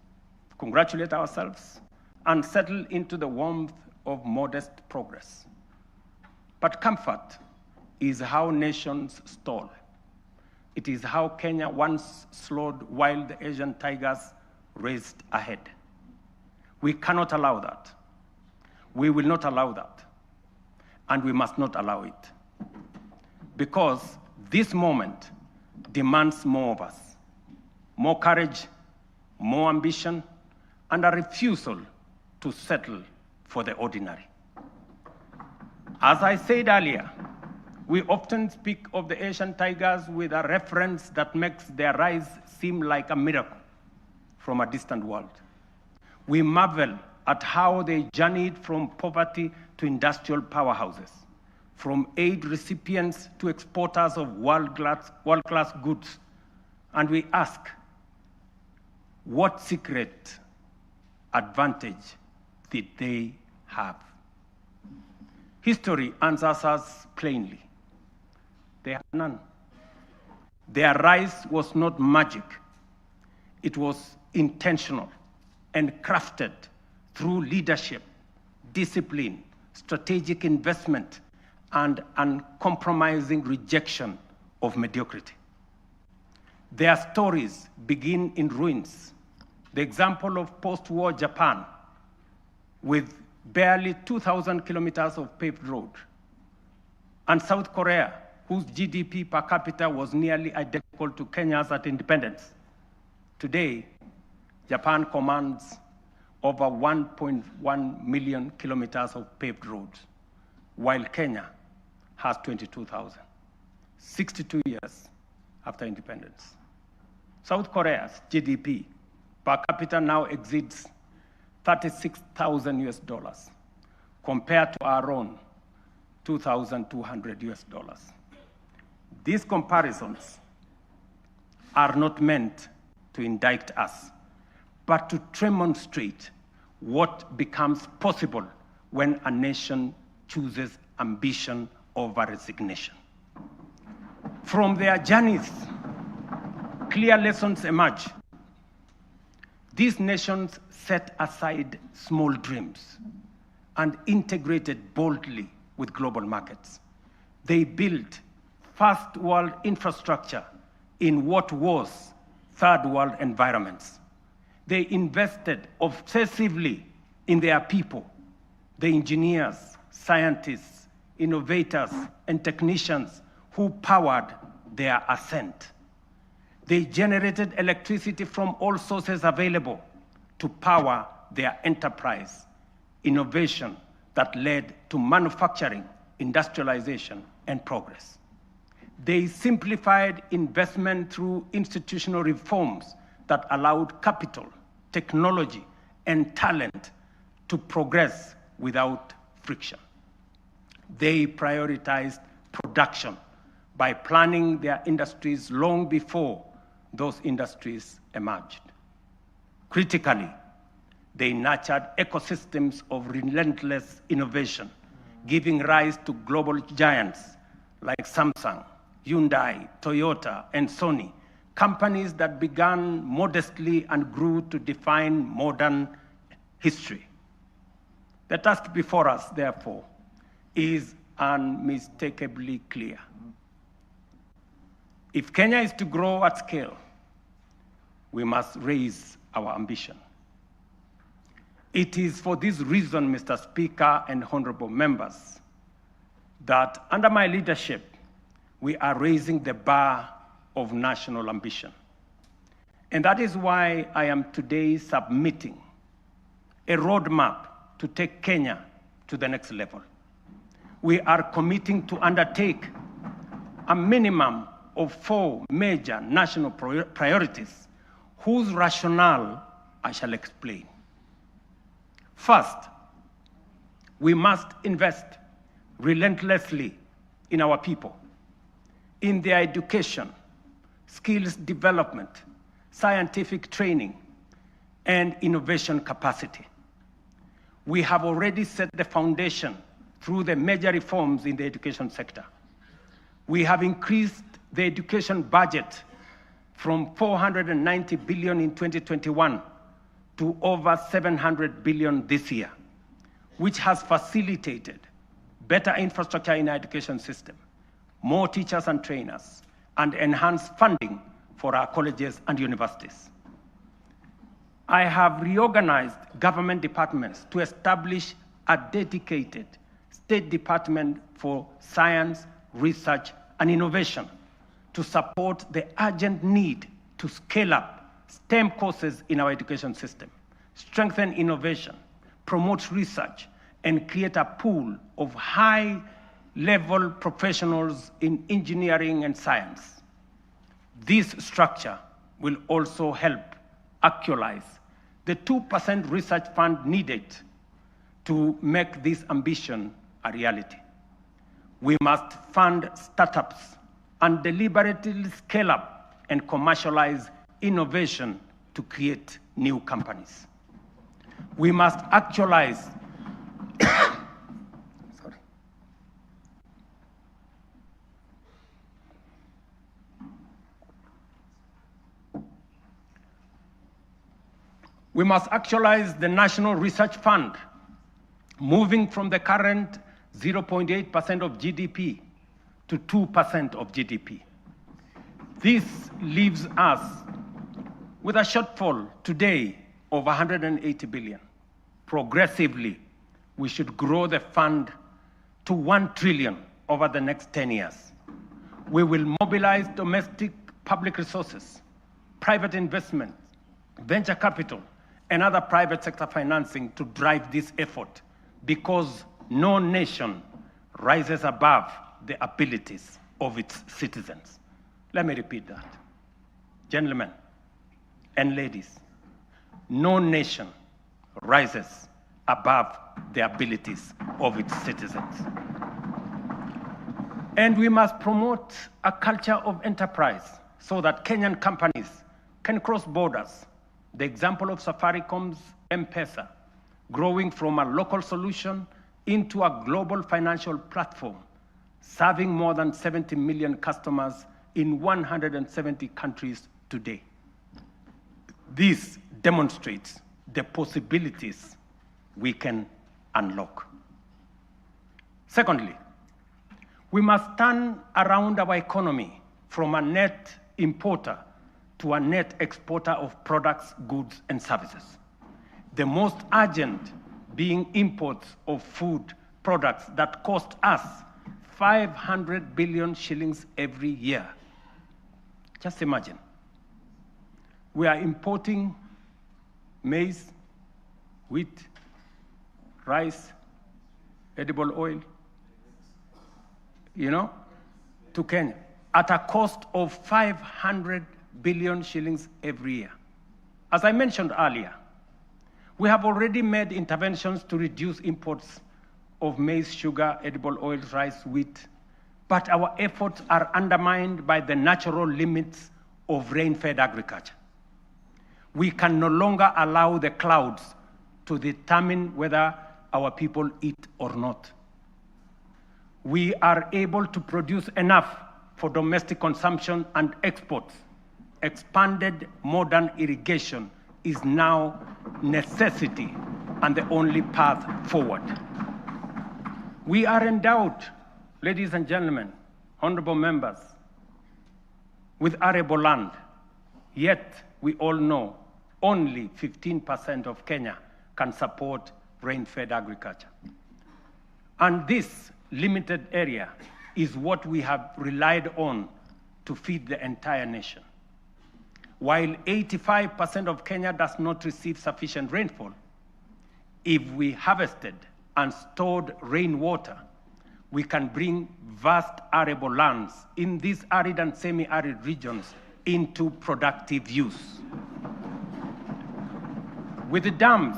congratulate ourselves, and settle into the warmth of modest progress. But comfort is how nations stall. It is how Kenya once slowed while the Asian tigers raced ahead. We cannot allow that. We will not allow that. And we must not allow it. Because this moment demands more of us. More courage, more ambition, and a refusal to settle for the ordinary. As I said earlier, we often speak of the Asian tigers with a reference that makes their rise seem like a miracle from a distant world. We marvel at how they journeyed from poverty to industrial powerhouses, from aid recipients to exporters of world-class goods. And we ask, what secret advantage did they have? History answers us plainly. They had none. Their rise was not magic. It was intentional and crafted through leadership, discipline, strategic investment, and uncompromising rejection of mediocrity. Their stories begin in ruins. The example of post-war Japan, with barely 2,000 kilometers of paved road, and South Korea, whose GDP per capita was nearly identical to Kenya's at independence. Today, Japan commands over 1.1 million kilometers of paved roads, while Kenya has 22,000, 62 years after independence. South Korea's GDP per capita now exceeds $36,000 compared to our own $2,200. These comparisons are not meant to indict us, but to demonstrate what becomes possible when a nation chooses ambition over resignation. From their journeys, clear lessons emerge. These nations set aside small dreams and integrated boldly with global markets. They built first world infrastructure in what was third world environments. They invested obsessively in their people, the engineers, scientists, innovators, and technicians who powered their ascent. They generated electricity from all sources available to power their enterprise, innovation that led to manufacturing, industrialization, and progress. They simplified investment through institutional reforms that allowed capital, technology, and talent to progress without friction. They prioritized production by planning their industries long before those industries emerged. Critically, they nurtured ecosystems of relentless innovation, giving rise to global giants like Samsung, Hyundai, Toyota, and Sony, companies that began modestly and grew to define modern history. The task before us, therefore, is unmistakably clear. If Kenya is to grow at scale, we must raise our ambition. It is for this reason, Mr. Speaker and honorable members, that under my leadership, we are raising the bar of national ambition. And that is why I am today submitting a roadmap to take Kenya to the next level. We are committing to undertake a minimum of 4 major national priorities whose rationale I shall explain. First, we must invest relentlessly in our people, in their education, skills development, scientific training, and innovation capacity. We have already set the foundation through the major reforms in the education sector. We have increased the education budget from 490 billion in 2021 to over 700 billion this year, which has facilitated better infrastructure in our education system, more teachers and trainers, and enhanced funding for our colleges and universities. I have reorganized government departments to establish a dedicated State Department for Science, Research, and Innovation to support the urgent need to scale up STEM courses in our education system, strengthen innovation, promote research, and create a pool of high-level professionals in engineering and science. This structure will also help actualize the 2% research fund needed to make this ambition a reality. We must fund startups and deliberately scale up and commercialize innovation to create new companies. We must actualize We must actualize the National Research Fund, moving from the current 0.8% of GDP to 2% of GDP. This leaves us with a shortfall today of 180 billion. Progressively, we should grow the fund to 1 trillion over the next 10 years. We will mobilize domestic public resources, private investment, venture capital, and other private sector financing to drive this effort, because no nation rises above the abilities of its citizens. Let me repeat that. Gentlemen and ladies, no nation rises above the abilities of its citizens. And we must promote a culture of enterprise so that Kenyan companies can cross borders. The example of Safaricom's M-Pesa, growing from a local solution into a global financial platform, serving more than 70 million customers in 170 countries today. This demonstrates the possibilities we can unlock. Secondly, we must turn around our economy from a net importer to a net exporter of products, goods, and services. The most urgent being imports of food products that cost us 500 billion shillings every year. Just imagine. We are importing maize, wheat, rice, edible oil, to Kenya at a cost of 500 billion shillings every year. As I mentioned earlier, we have already made interventions to reduce imports of maize, sugar, edible oils, rice, wheat, but our efforts are undermined by the natural limits of rain-fed agriculture. We can no longer allow the clouds to determine whether our people eat or not. we are able to produce enough for domestic consumption and exports. Expanded modern irrigation is now necessity and the only path forward. We are endowed, ladies and gentlemen, honorable members, with arable land, yet we all know only 15% of Kenya can support rain-fed agriculture. And this limited area is what we have relied on to feed the entire nation. While 85% of Kenya does not receive sufficient rainfall, if we harvested and stored rainwater, we can bring vast arable lands in these arid and semi-arid regions into productive use. With the dams,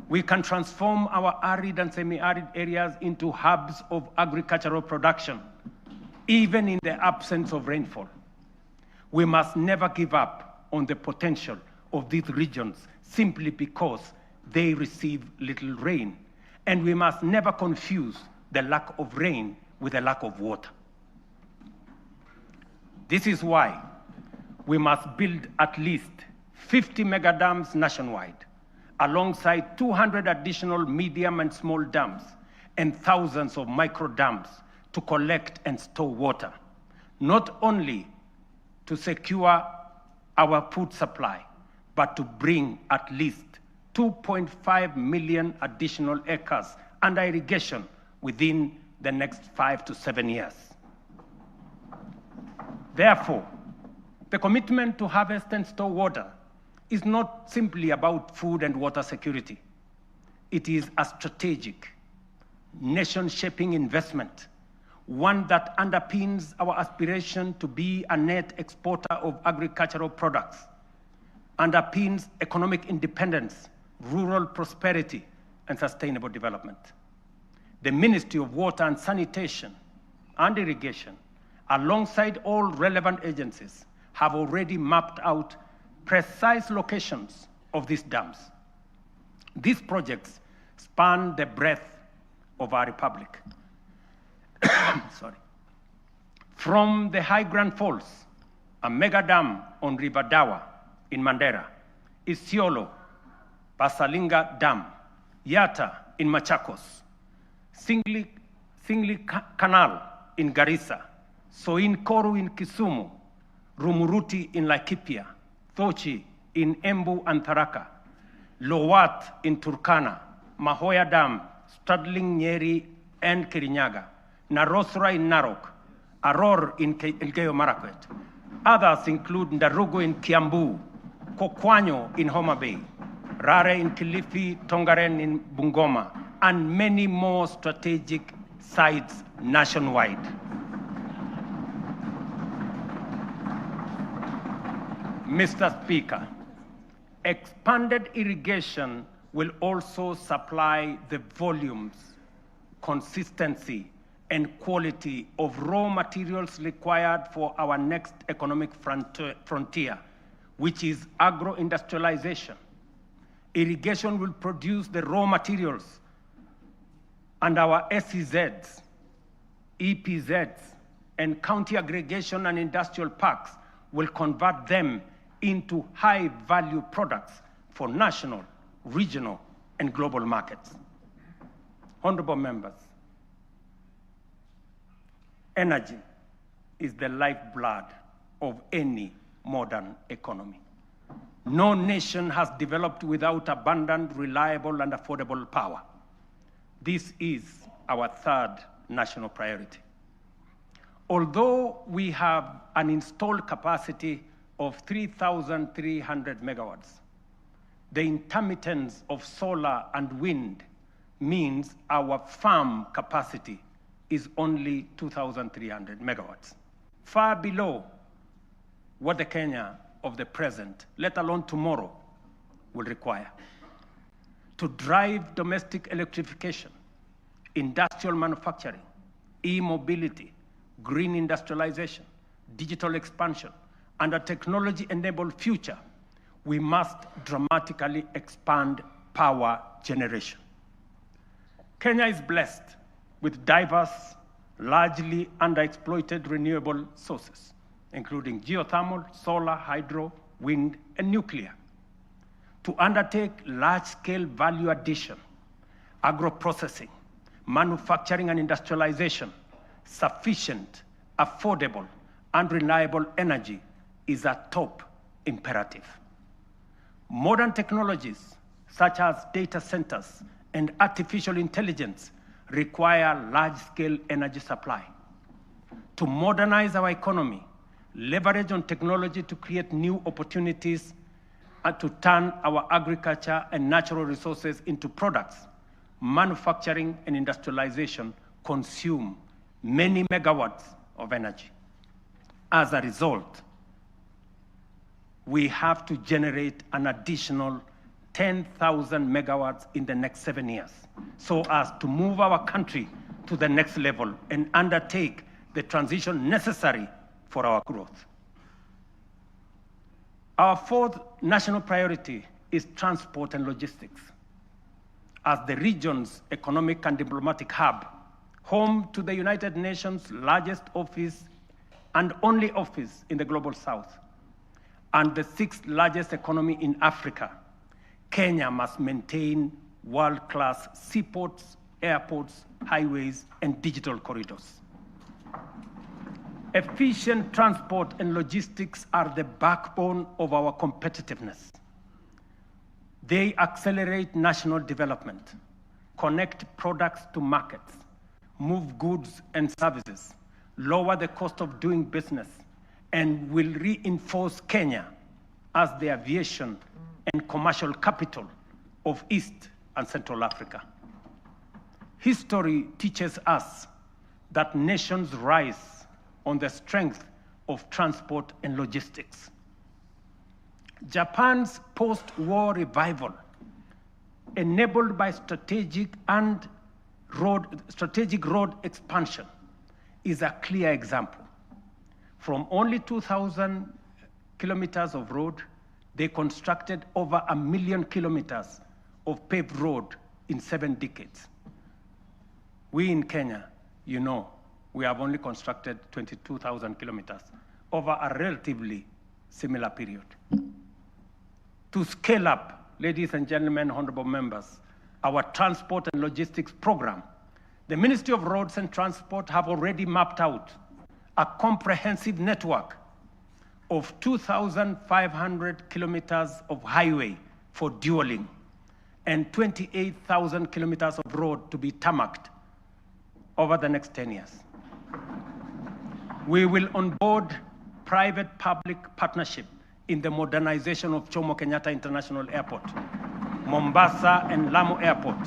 we can transform our arid and semi-arid areas into hubs of agricultural production, even in the absence of rainfall. We must never give up on the potential of these regions simply because they receive little rain. And we must never confuse the lack of rain with the lack of water. This is why we must build at least 50 mega dams nationwide, alongside 200 additional medium and small dams and thousands of micro dams to collect and store water, not only to secure our food supply, but to bring at least 2.5 million additional acres under irrigation within the next 5 to 7 years. Therefore, the commitment to harvest and store water is not simply about food and water security. It is a strategic, nation-shaping investment, one that underpins our aspiration to be a net exporter of agricultural products, underpins economic independence, rural prosperity, and sustainable development. The Ministry of Water and Sanitation and Irrigation, alongside all relevant agencies, have already mapped out precise locations of these dams. These projects span the breadth of our republic. Sorry. From the High Grand Falls, a mega dam on River Dawa in Mandera, Isiolo, Basalinga Dam, Yata in Machakos, Singli Canal in Garissa, Soin Koru in Kisumu, Rumuruti in Laikipia, Thochi in Embu and Tharaka, Lowat in Turkana, Mahoya Dam, Stradling Nyeri and Kirinyaga, Narosra in Narok, Aror in Elgeyo Marakwet. Others include Ndarugu in Kiambu, Kokwanyo in Homa Bay, Rare in Kilifi, Tongaren in Bungoma, and many more strategic sites nationwide. Mr. Speaker, expanded irrigation will also supply the volumes, consistency, and quality of raw materials required for our next economic frontier, which is agro-industrialization. Irrigation will produce the raw materials, and our SEZs, EPZs, and county aggregation and industrial parks will convert them into high-value products for national, regional, and global markets. Honorable members, energy is the lifeblood of any modern economy. No nation has developed without abundant, reliable, and affordable power. This is our third national priority. Although we have an installed capacity of 3,300 megawatts, the intermittence of solar and wind means our farm capacity is only 2,300 megawatts, far below what the Kenya of the present, let alone tomorrow, will require. To drive domestic electrification, industrial manufacturing, e-mobility, green industrialization, digital expansion, and a technology-enabled future, we must dramatically expand power generation. Kenya is blessed with diverse, largely underexploited renewable sources, including geothermal, solar, hydro, wind, and nuclear. To undertake large-scale value addition, agro-processing, manufacturing and industrialization, sufficient, affordable, and reliable energy is a top imperative. Modern technologies, such as data centers and artificial intelligence, require large-scale energy supply. To modernize our economy, leverage on technology to create new opportunities, and to turn our agriculture and natural resources into products, manufacturing and industrialization consume many megawatts of energy. As a result, we have to generate an additional 10,000 megawatts in the next 7 years, so as to move our country to the next level and undertake the transition necessary for our growth. Our fourth national priority is transport and logistics. As the region's economic and diplomatic hub, home to the United Nations' largest office and only office in the Global South, and the sixth largest economy in Africa, Kenya must maintain world-class seaports, airports, highways, and digital corridors. Efficient transport and logistics are the backbone of our competitiveness. They accelerate national development, connect products to markets, move goods and services, lower the cost of doing business, and will reinforce Kenya as the aviation and commercial capital of East and Central Africa. History teaches us that nations rise on the strength of transport and logistics. Japan's post-war revival, enabled by strategic road expansion, is a clear example. From only 2,000 kilometers of road, they constructed over 1 million kilometers of paved road in 7 decades. We in Kenya, you know, we have only constructed 22,000 kilometers over a relatively similar period. To scale up, ladies and gentlemen, honorable members, our transport and logistics program, the Ministry of Roads and Transport have already mapped out a comprehensive network of 2,500 kilometers of highway for dualing and 28,000 kilometers of road to be tarmacked over the next 10 years. We will onboard private-public partnership in the modernization of Jomo Kenyatta International Airport, Mombasa and Lamu Airport,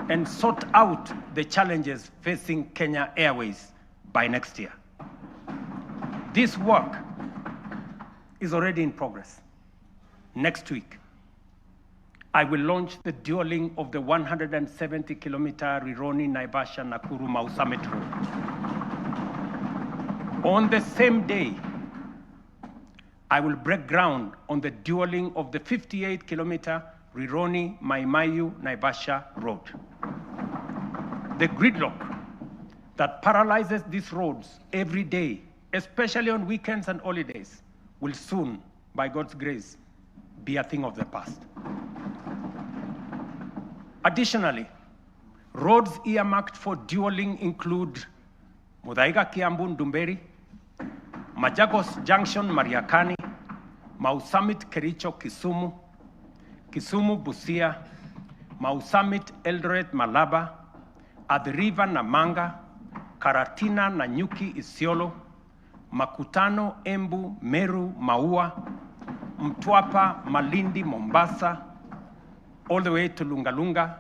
and sort out the challenges facing Kenya Airways by next year. This work is already in progress. Next week, I will launch the dualing of the 170-kilometer Rironi-Naivasha-Nakuru-Mau Summit Road. On the same day, I will break ground on the dualing of the 58-kilometer Rironi-Mai-Mahiu-Naivasha road. The gridlock that paralyzes these roads every day, especially on weekends and holidays, will soon, by God's grace, be a thing of the past. Additionally, roads earmarked for dualing include Muthaiga Kiambu Ndumberi, Machakos Junction Mariakani, Mau Summit Kericho Kisumu, Kisumu Busia, Mau Summit Eldoret Malaba, Athi River Namanga, Karatina Nanyuki Isiolo, Makutano Embu Meru Maua, Mtwapa Malindi Mombasa, all the way to Lungalunga,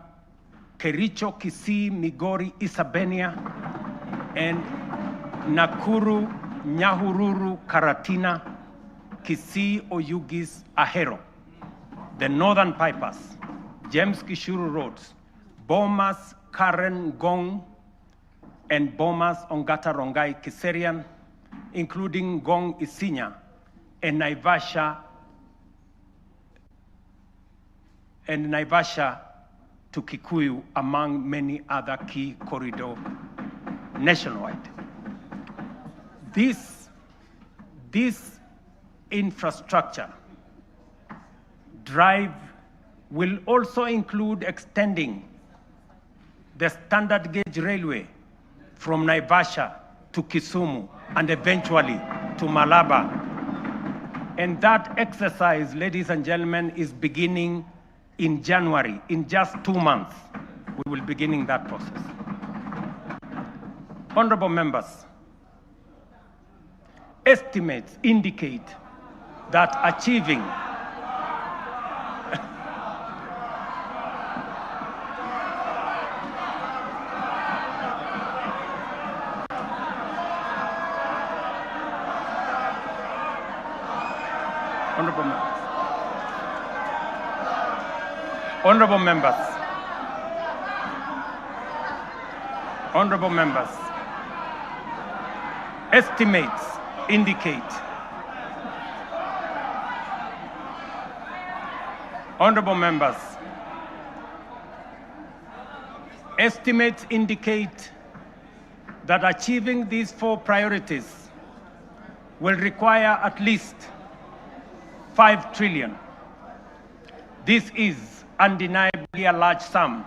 Kericho Kisii Migori Isabenia, and Nakuru Nyahururu Karatina, Kisii Oyugis Ahero. The northern bypass, James Gishuru roads, Bomas Karen Gong, and Bomas Ongata Rongai Kiserian, including Gong Isinya and Naivasha to Kikuyu, among many other key corridor nationwide. This infrastructure drive will also include extending the standard gauge railway from Naivasha to Kisumu and eventually to Malaba. And that exercise, ladies and gentlemen, is beginning in January. In just 2 months, we will be beginning that process. Honorable members, estimates indicate that achieving Honorable members, estimates indicate that achieving these 4 priorities will require at least 5 trillion. This is undeniably a large sum.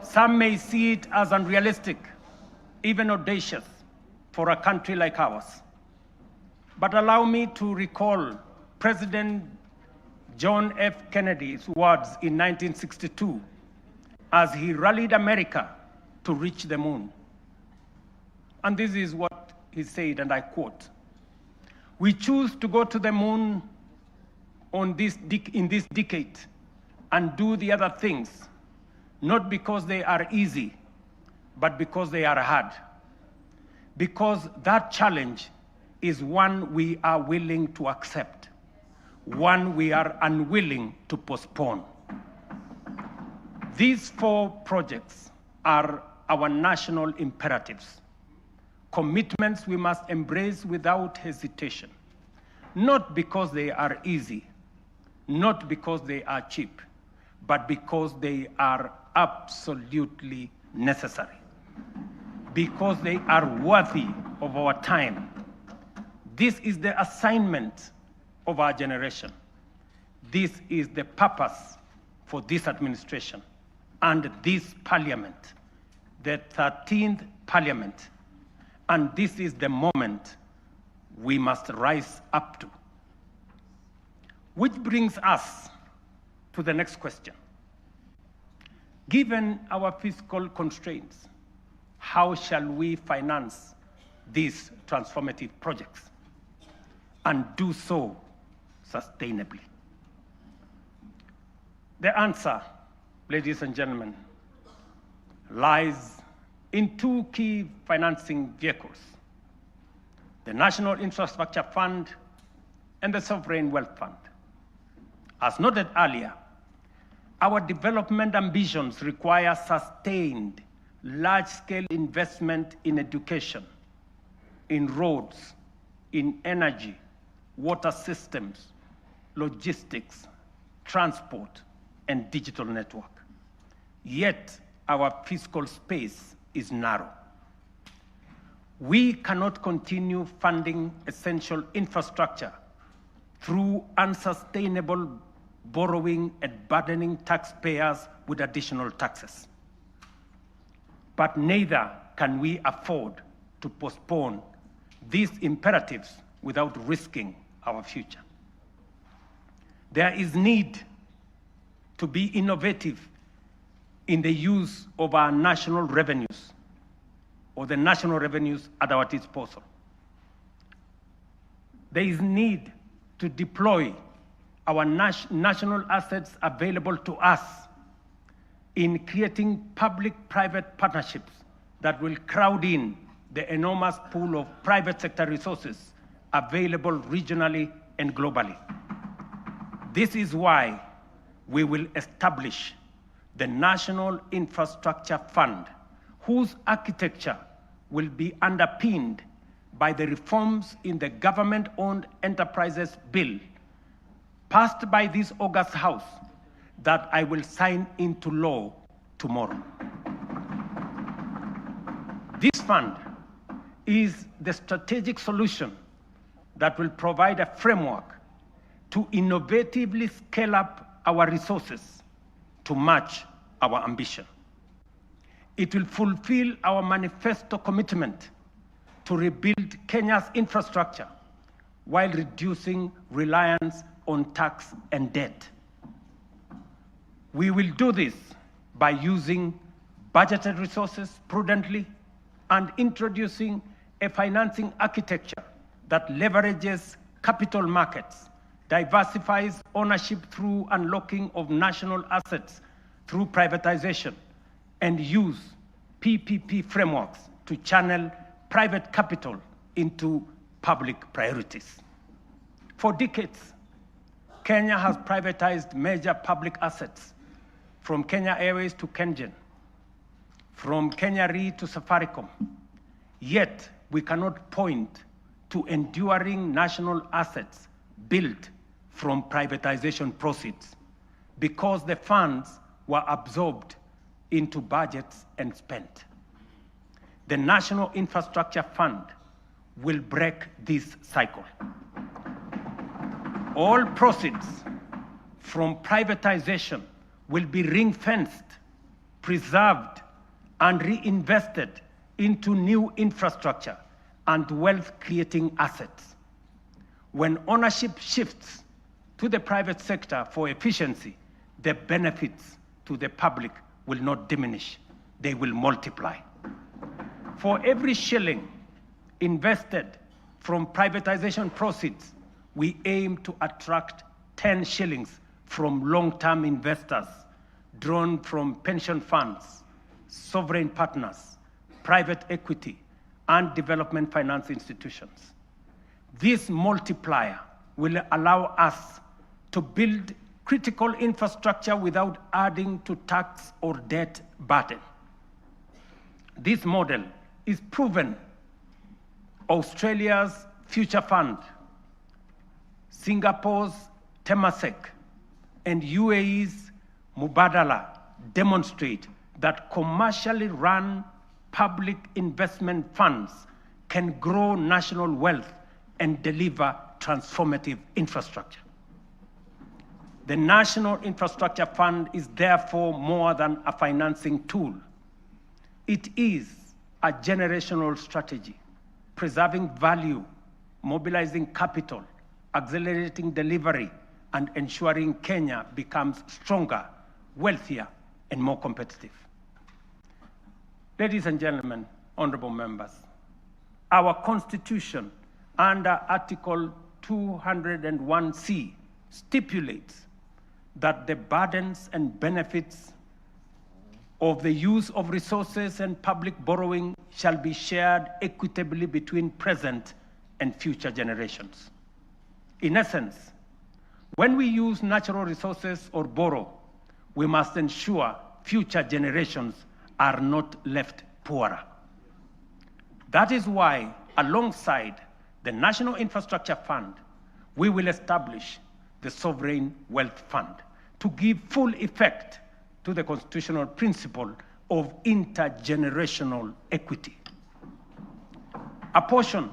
Some may see it as unrealistic, even audacious, for a country like ours. But allow me to recall President John F. Kennedy's words in 1962 as he rallied America to reach the moon. And this is what he said, and I quote, "We choose to go to the moon in this decade and do the other things, not because they are easy, but because they are hard. Because that challenge is one we are willing to accept, one we are unwilling to postpone." These 4 projects are our national imperatives, commitments we must embrace without hesitation, not because they are easy, not because they are cheap, but because they are absolutely necessary, because they are worthy of our time. This is the assignment of our generation. This is the purpose for this administration and this parliament, the 13th parliament. And this is the moment we must rise up to. Which brings us to the next question. Given our fiscal constraints, how shall we finance these transformative projects and do so sustainably? The answer, ladies and gentlemen, lies in 2 key financing vehicles: the National Infrastructure Fund and the Sovereign Wealth Fund. As noted earlier, our development ambitions require sustained, large-scale investment in education, in roads, in energy, water systems, logistics, transport, and digital network. Yet, our fiscal space is narrow. We cannot continue funding essential infrastructure through unsustainable borrowing and burdening taxpayers with additional taxes. But neither can we afford to postpone these imperatives without risking our future. There is need to be innovative in the use of our national revenues, or the national revenues at our disposal. There is need to deploy our national assets available to us in creating public-private partnerships that will crowd in the enormous pool of private sector resources available regionally and globally. This is why we will establish the National Infrastructure Fund, whose architecture will be underpinned by the reforms in the Government-Owned Enterprises Bill, passed by this August House, that I will sign into law tomorrow. This fund is the strategic solution that will provide a framework to innovatively scale up our resources to match our ambition. It will fulfill our manifesto commitment to rebuild Kenya's infrastructure while reducing reliance on tax and debt. We will do this by using budgeted resources prudently and introducing a financing architecture that leverages capital markets, diversifies ownership through unlocking of national assets through privatization, and use PPP frameworks to channel private capital into public priorities. For decades, Kenya has privatized major public assets, from Kenya Airways to KenGen, from Kenya Re to Safaricom. Yet, we cannot point to enduring national assets built from privatization proceeds because the funds were absorbed into budgets and spent. The National Infrastructure Fund will break this cycle. All proceeds from privatization will be ring-fenced, preserved, and reinvested into new infrastructure and wealth-creating assets. When ownership shifts to the private sector for efficiency, the benefits to the public will not diminish, they will multiply. For every shilling invested from privatization proceeds, we aim to attract 10 shillings from long-term investors drawn from pension funds, sovereign partners, private equity, and development finance institutions. This multiplier will allow us to build critical infrastructure without adding to tax or debt burden. This model is proven. Australia's Future Fund, Singapore's Temasek, and UAE's Mubadala demonstrate that commercially run public investment funds can grow national wealth and deliver transformative infrastructure. The National Infrastructure Fund is therefore more than a financing tool. It is a generational strategy, preserving value, mobilizing capital, accelerating delivery, and ensuring Kenya becomes stronger, wealthier, and more competitive. Ladies and gentlemen, honorable members, our Constitution under Article 201C stipulates that the burdens and benefits of the use of resources and public borrowing shall be shared equitably between present and future generations. In essence, when we use natural resources or borrow, we must ensure future generations are not left poorer. That is why, alongside the National Infrastructure Fund, we will establish the Sovereign Wealth Fund to give full effect to the constitutional principle of intergenerational equity. A portion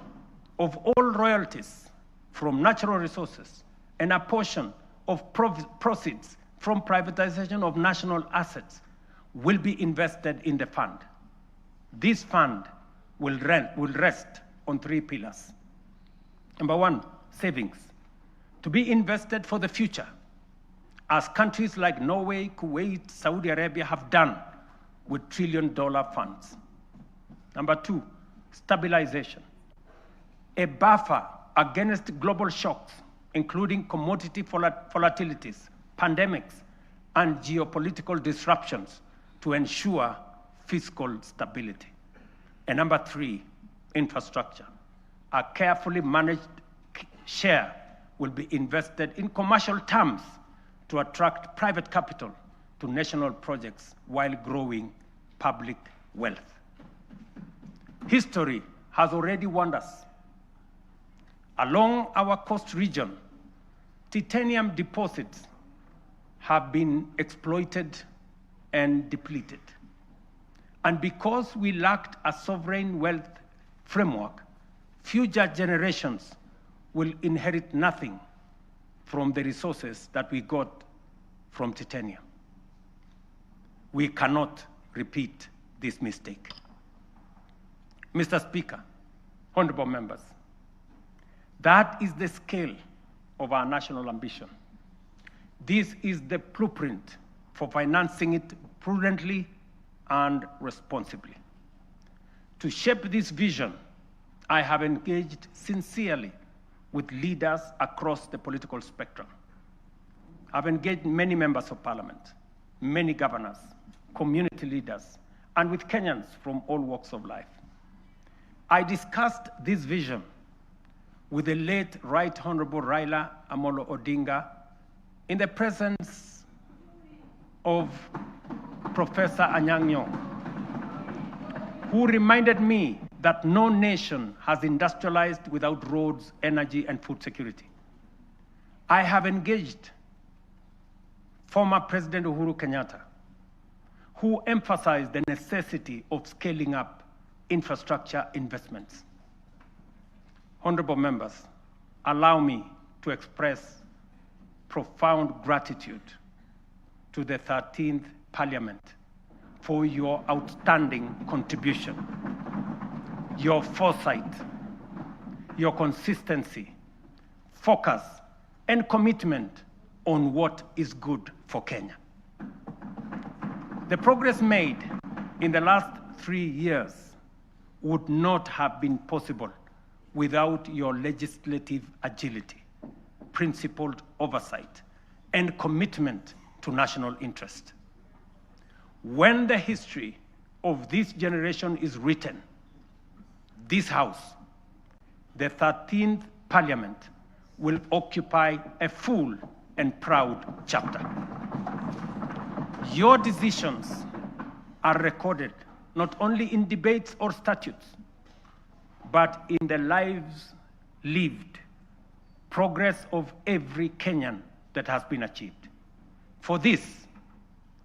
of all royalties from natural resources and a portion of proceeds from privatization of national assets will be invested in the fund. This fund will rest on 3 pillars. Number 1, savings, to be invested for the future, as countries like Norway, Kuwait, Saudi Arabia have done with trillion-dollar funds. Number 2, stabilization, a buffer against global shocks, including commodity volatilities, pandemics, and geopolitical disruptions to ensure fiscal stability. And number 3, infrastructure. A carefully managed share will be invested in commercial terms to attract private capital to national projects while growing public wealth. History has already warned us. Along our coast region, titanium deposits have been exploited and depleted. And because we lacked a sovereign wealth framework, future generations will inherit nothing from the resources that we got from titanium. We cannot repeat this mistake. Mr. Speaker, honorable members, that is the scale of our national ambition. This is the blueprint for financing it prudently and responsibly. To shape this vision, I have engaged sincerely with leaders across the political spectrum. I've engaged many members of parliament, many governors, community leaders, and with Kenyans from all walks of life. I discussed this vision with the late Right Honorable Raila Amolo Odinga in the presence of Professor Anyang' Nyong'o, who reminded me that no nation has industrialized without roads, energy, and food security. I have engaged former President Uhuru Kenyatta, who emphasized the necessity of scaling up infrastructure investments. Honorable members, allow me to express profound gratitude to the 13th Parliament for your outstanding contribution, your foresight, your consistency, focus, and commitment on what is good for Kenya. The progress made in the last 3 years would not have been possible without your legislative agility, principled oversight, and commitment to national interest. When the history of this generation is written, this House, the 13th Parliament, will occupy a full and proud chapter. Your decisions are recorded not only in debates or statutes, but in the lives lived, progress of every Kenyan that has been achieved. For this,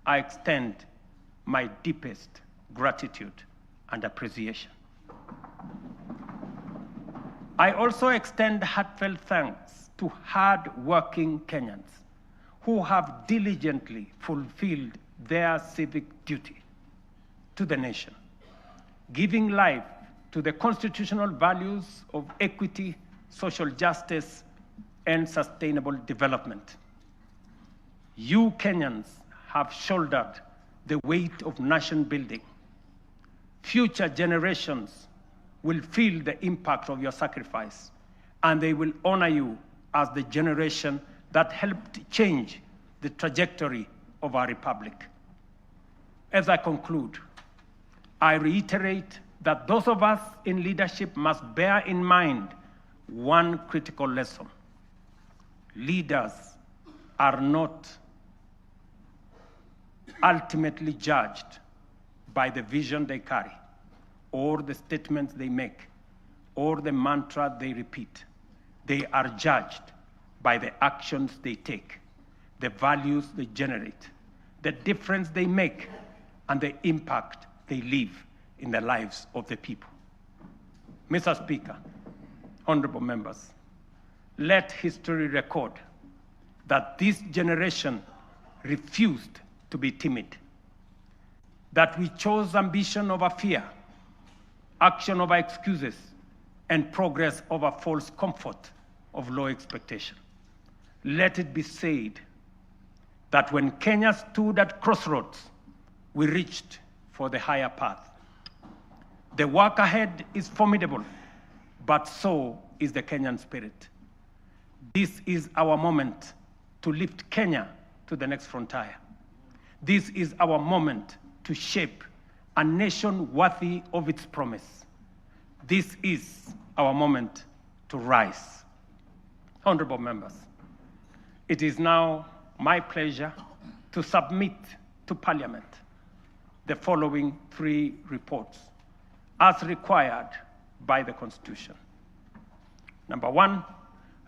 I extend my deepest gratitude and appreciation. I also extend heartfelt thanks to hard-working Kenyans who have diligently fulfilled their civic duty to the nation, giving life to the constitutional values of equity, social justice, and sustainable development. You Kenyans have shouldered the weight of nation building. Future generations will feel the impact of your sacrifice, and they will honor you as the generation that helped change the trajectory of our republic. As I conclude, I reiterate that those of us in leadership must bear in mind one critical lesson. Leaders are not ultimately judged by the vision they carry, or the statements they make, or the mantra they repeat. They are judged by the actions they take, the values they generate, the difference they make, and the impact they leave in the lives of the people. Mr. Speaker, honorable members, let history record that this generation refused to be timid, that we chose ambition over fear, action over excuses, and progress over false comfort of low expectation. Let it be said that when Kenya stood at crossroads, we reached for the higher path. The work ahead is formidable, but so is the Kenyan spirit. This is our moment to lift Kenya to the next frontier. This is our moment to shape a nation worthy of its promise. This is our moment to rise. Honorable members, it is now my pleasure to submit to Parliament the following 3 reports as required by the Constitution. Number 1,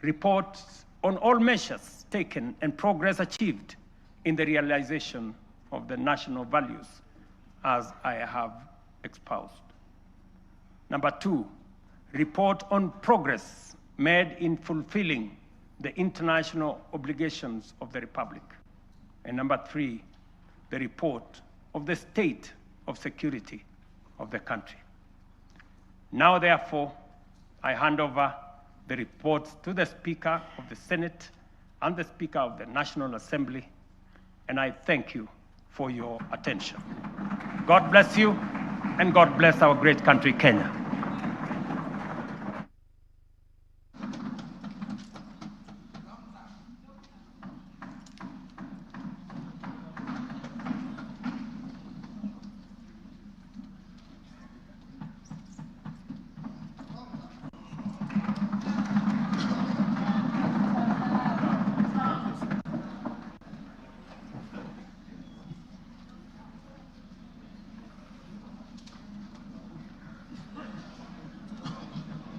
reports on all measures taken and progress achieved in the realization of the national values as I have espoused. Number 2, report on progress made in fulfilling the international obligations of the Republic. And number 3, the report of the state of security of the country. Now, therefore, I hand over the reports to the Speaker of the Senate and the Speaker of the National Assembly, and I thank you for your attention. God bless you, and God bless our great country, Kenya.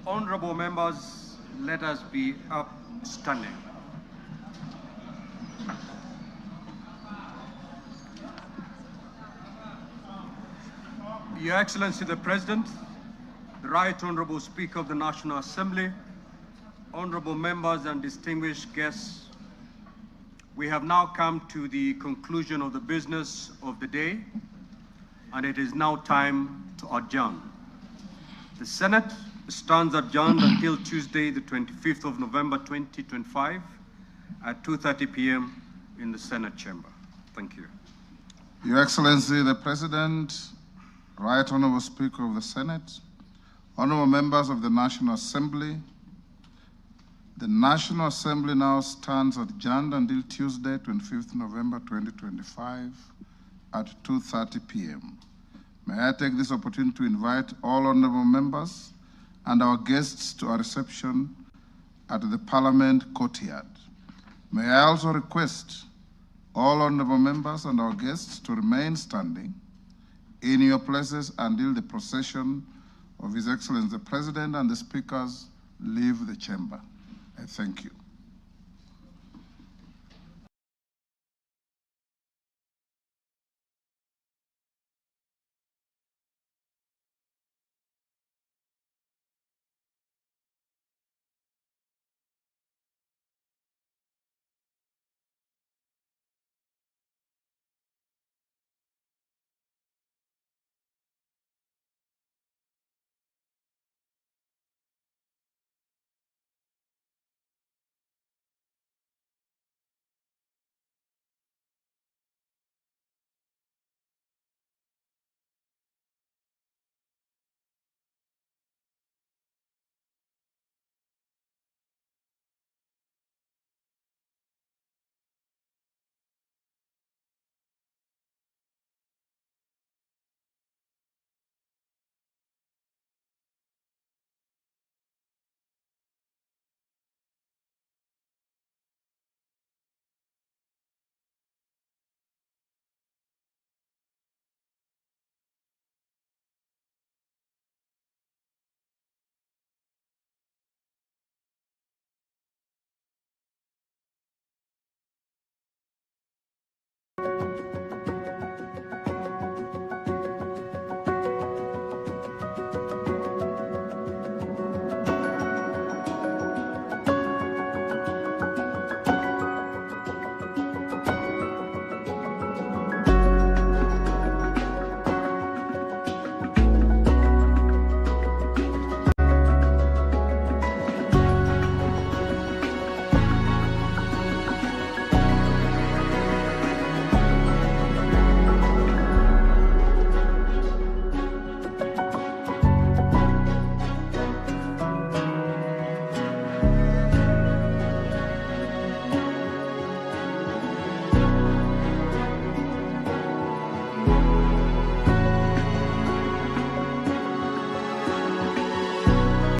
Honorable members, let us be upstanding. Your Excellency the President, the Right Honorable Speaker of the National Assembly, honorable members and distinguished guests, we have now come to the conclusion of the business of the day, and it is now time to adjourn. The Senate stands adjourned until Tuesday, the 25th of November, 2025 at 2:30 p.m. in the Senate chamber. Thank you. Your Excellency, the President, Right Honorable Speaker of the Senate, honorable members of the National Assembly, the National Assembly now stands adjourned until Tuesday, 25th November, 2025 at 2:30 p.m. May I take this opportunity to invite all honorable members and our guests to a reception at the Parliament courtyard. May I also request all honorable members and our guests to remain standing in your places until the procession of His Excellency the President and the speakers leave the chamber. I thank you.